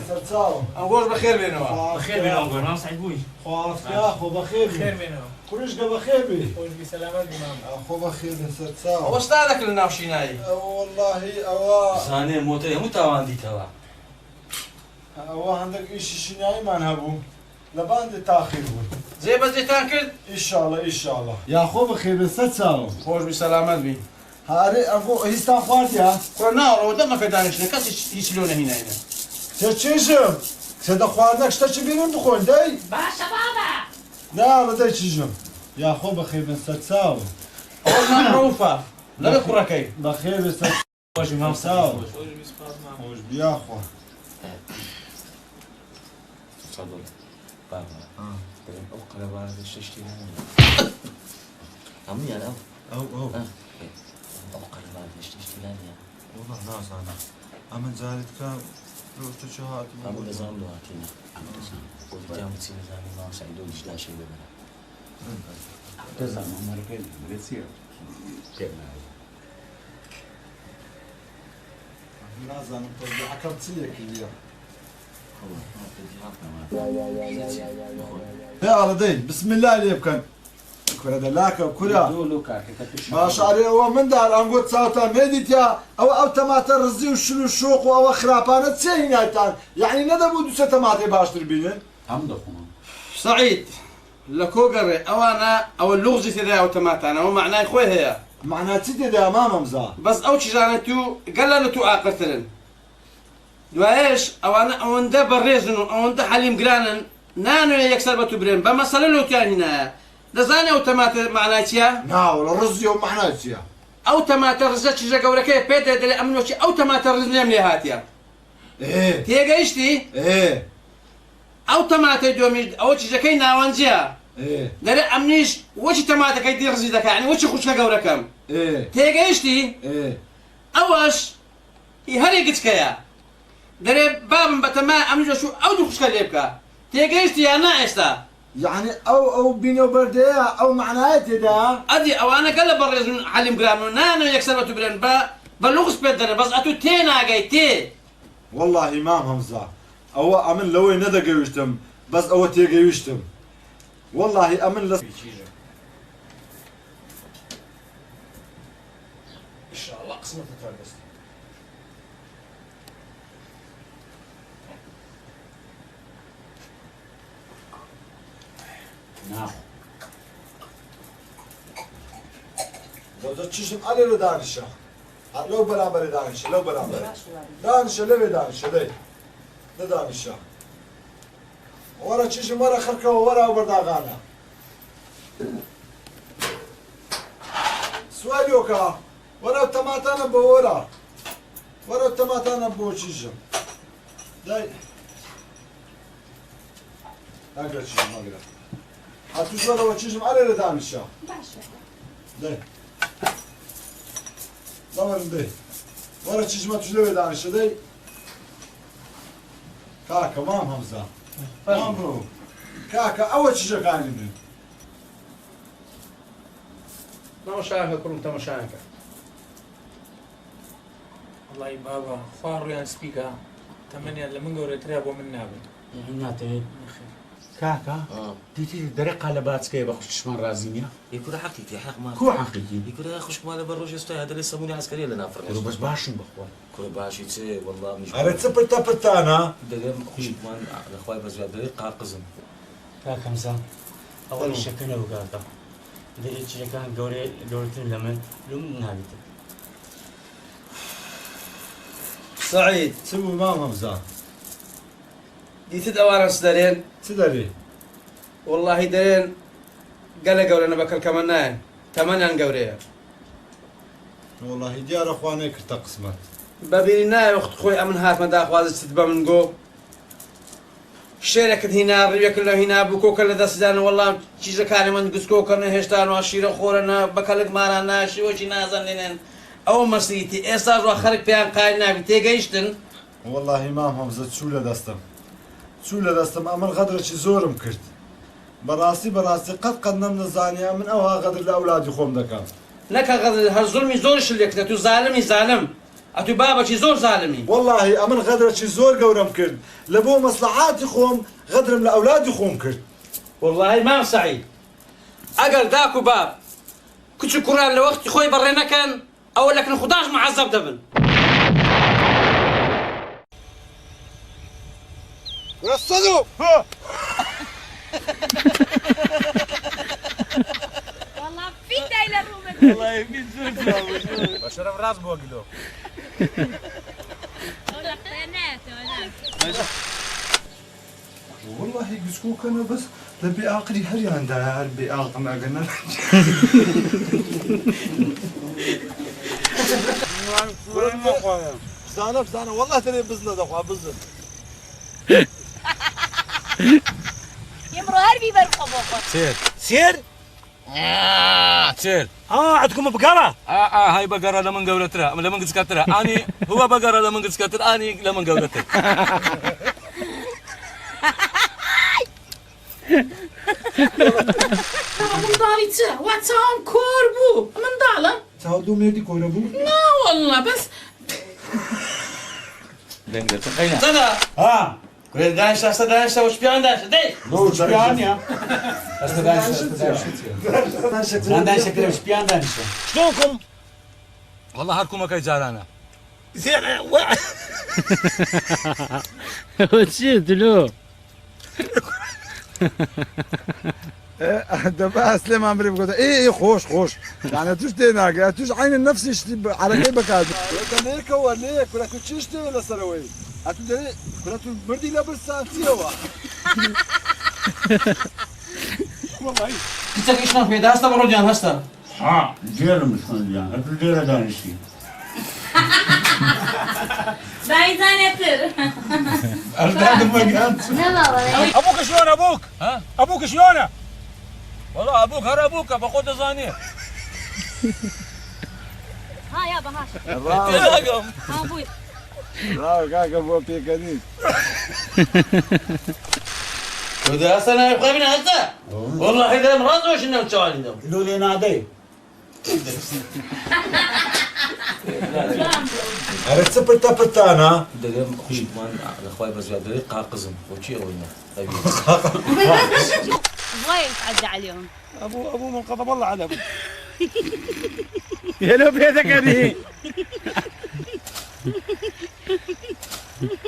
سەرچاوم ئەوگۆش بەخێر بێنەوە بخير بينا أنقول ما سعيد بوي خواف یاخۆ بەخێر خير بێت منهم کوڕشگە بەخێر بێ قول بسلامات بمام خۆ بەخێر بێ سەرچاو ئەوە ستا دەکرد لە ناوشینایی واللهی ئەوە زانێ مۆتۆر هەموو تاواندیتەوە ئەوە هەندێک ئیشی شیناییمان هەبوو لە باندێ تاخیر بوو جێبەجێتان کرد ئیشاڵە ئیشاڵە یاخۆ بەخێر بێ سەرچاوم خۆش بی سەلامەت بی هارێ ئەگۆ هیچتان خواردیا خۆ ناوەڕەوە دەمەکە دانیشتە کەس هیچ لۆ نەهیناینە کچە چێژم کچە دەخواردنە شتەچی بینم بخۆین دەی باشە بابە نا بەدەی چیژم یاخۆ بەخێر بێ سەرچاوم ئەوە نامڕەوفە لەبێ کوڕەکەی بەخێر بێ خوش بمام سەرچاوم خۆش بیاخۆ تفضل بابا ئەو قەلەبانە شتێکی هەموو یان ئەو ئەو قەلەبانە شتێکی لانە والله نازانم ئەمن جارێتکە ڕۆشتە چه هاتم هەموو دەزانم لە هاتینە بۆ دیام چی نەزانم ماوە سعیدۆ دیشداشەی ببەرە دەزانم ئەمەرەکەی بێچیە پێم نایە نازانم تەبیعەکەم چیەکی دیە هێ ئاڵەدەی بسم الله لێ بکەن کورە دەلاکە کورە باشارێ ئەوە مندار ئەنگۆ چاوتان مێدیتیا ئەوە ئەو تەماتە ڕزی و شل و شۆق و ئەوە خراپانە چێ هینایتان یعنی نەدەبوو دووسە تەماتێ باشتر بینن هەم دەخۆم سعید لە کۆگەڕێ ئەوانە ئەوە لوغزی تێدا ئەو تەماتانە ئەوە معنای خۆی هەیە معنی چی تێدا مامەمزا بەس ئەو چیزانە تو گەلە لە تو ئاقلترن دوایش ئەوانە ئەوەندە بەڕێزن و ئەوەندە حەلیم گرانن نانوێ یەکسەر بە تو برێن بە مەسەلە لەوتیان هینایە دەزانێ ئەو تەماتە معنای چییە؟ ناوە ڕزی و معنای چییە؟ ئەو تەماتە ڕزە چیژە گەورەکەی پێ دەدەێ ئەمنۆکی ئەو تەماتە ڕز لێم لێ هاتیە تێگەیشتی؟ ئەو تەماتەی دۆمیش ئەوە چیزەکەی ناوەنجیە دەرێ ئەمنیش وەچی تەماتەکەی دی ڕزی دەکات ینی وەچی خوشکە گەورەکەم تێگەیشتی؟ ئەوەش هەرێ گچکەیە دەرێ بابم بەتەما ئەمنیش ئەو دوو خوشکە لێ بکە تێگەیشتی یان نا ئێستا؟ يعني او بينو برديه او معناه تدا ادي اوانا قال برز حليم جرام نانا يكسر تبرن با لغز بدر بس اتو تينا جايتي والله امام همزه او امن لو ندا جوشتم بس او تي جوشتم والله امن لس ان شاء الله قسمت تفرقس ناخ زوجة تشم على دانشة لو برابر دانشة لو برابر دانشة لو دانشة لي ده دانشة ورا تشم ورا خركة ورا وبرداغانا سؤال يوكا ورا التماتانا بورا ورا التماتانا بوشيشم داي اقرا تشم اقرا هاتو شوارا وتشم على دانشة داي دورن داي ورا تشجمة تجلوه دانشة داي كاكا مام همزة مامرو كاكا أول تشجع كانين تماشاك كلهم تماشاك والله بابا خوار يا سبيكا تمنيا لما نقول تريبو من نابل ناتي کاکە دیتی دەرێ قالەباچکەیە بە خوشکمان رازی نییە يكون حقيقي حق ما کو حەقیقی يكون يا خشك مال بروج استوى هذا لسه موني عسكريه لنا فرق بەس باشن بخۆن كل باشي تي والله مش أنا تسبرتا برتانا دقيقة خشك مان اخوي بس دقيقة قزم كاكا مسا أول شكنا وكاكا إذا إيش كان جورتين لمن لم نابت سعيد سبو مام همزة ديت دوارا سدارين تدري والله دارين قال قولنا بكل كمان تمنيا قوريه والله ديار أخواني كرتا قسمت بابينا وقت خوي امن هات ما داخل هذا تتبع من جو شركة هنا ريبيا كلها هنا بكو كل ذا سدان والله شيء كان من قسكو كنا هشتان واشير خورنا بكلك مارنا شي وشي نازل لنا او مسيتي استاذ واخرك بيان قاينا بتيجيشتن والله إمام همزة شو لدستم أمر غدر شي زورم كرت براسي قد نمنا من أوها غدر لأولادي خوم دكان لك غدر هالظلم زورش اللي كنتو ظالم ئەتو بابەکی زۆر زالمی والله ئەمن غەدرەکی زۆر گەورەم کرد لە بۆ مەسلحاتی خۆم غەدرم لە ئەولادی خۆم کرد. والله مام سعید ئەگەر داک و باب کچ و کوڕان لە وەختی خۆی بەڕێ نەکەن ئەوە لەکن خوداش معەزەب دەبن. رصدوا والله في دايلة رومك والله يمين زول بشرف راس بۆ گلۆ ولا قنات والله يقسكوك انا بس لبي عقلي هري عندها لبي عقل ما قلنا بزانه والله ترى بزنه اخويا بزنه يمرو هربي بالقبوقة سير عندكم بقرة هاي بقرة لمن قولتها لمن قسكتها اني هو بقرة لمن قسكتها اني لمن قولتها من داري تسا واتسام كوربو من دالا تعودوا ميدي كوربو لا والله بس سنة كل دانش وش بيان دانش دي شپیانە دانیشە کرێ شپیان دانیشە شلونكم؟ والله هركم كي جارانا زين وتشي دلو دابا سليمان بري بقول ايه خوش يعني توش ديناك توش عين النفس على كيفك هذا كان هيك ولا هيك ولا كنت تشتي ولا سروي اتو دري ولا تو مردي لابس سانتيوا والله انت شلون في هسه بروديان هسه دير مسخن هاتو دير دانشي بايزان يتر ابوك شلون ابوك؟ ها ابوك شلونه؟ والله ابوك هر ابوك بقود زانيه ها يابا ها رقم ها ابوي راو كاكا بو بيكانيك وده هسه انا يبغى منها هسه والله اذا مراد وش انه تشوالي ده قالوا لي نادي عرفت سبتا بتانا دقيقة خوش مان الاخوي بس دقيقة قزم وشي وين وين تعدى عليهم ابو من غضب الله على ابو يا لو بيتك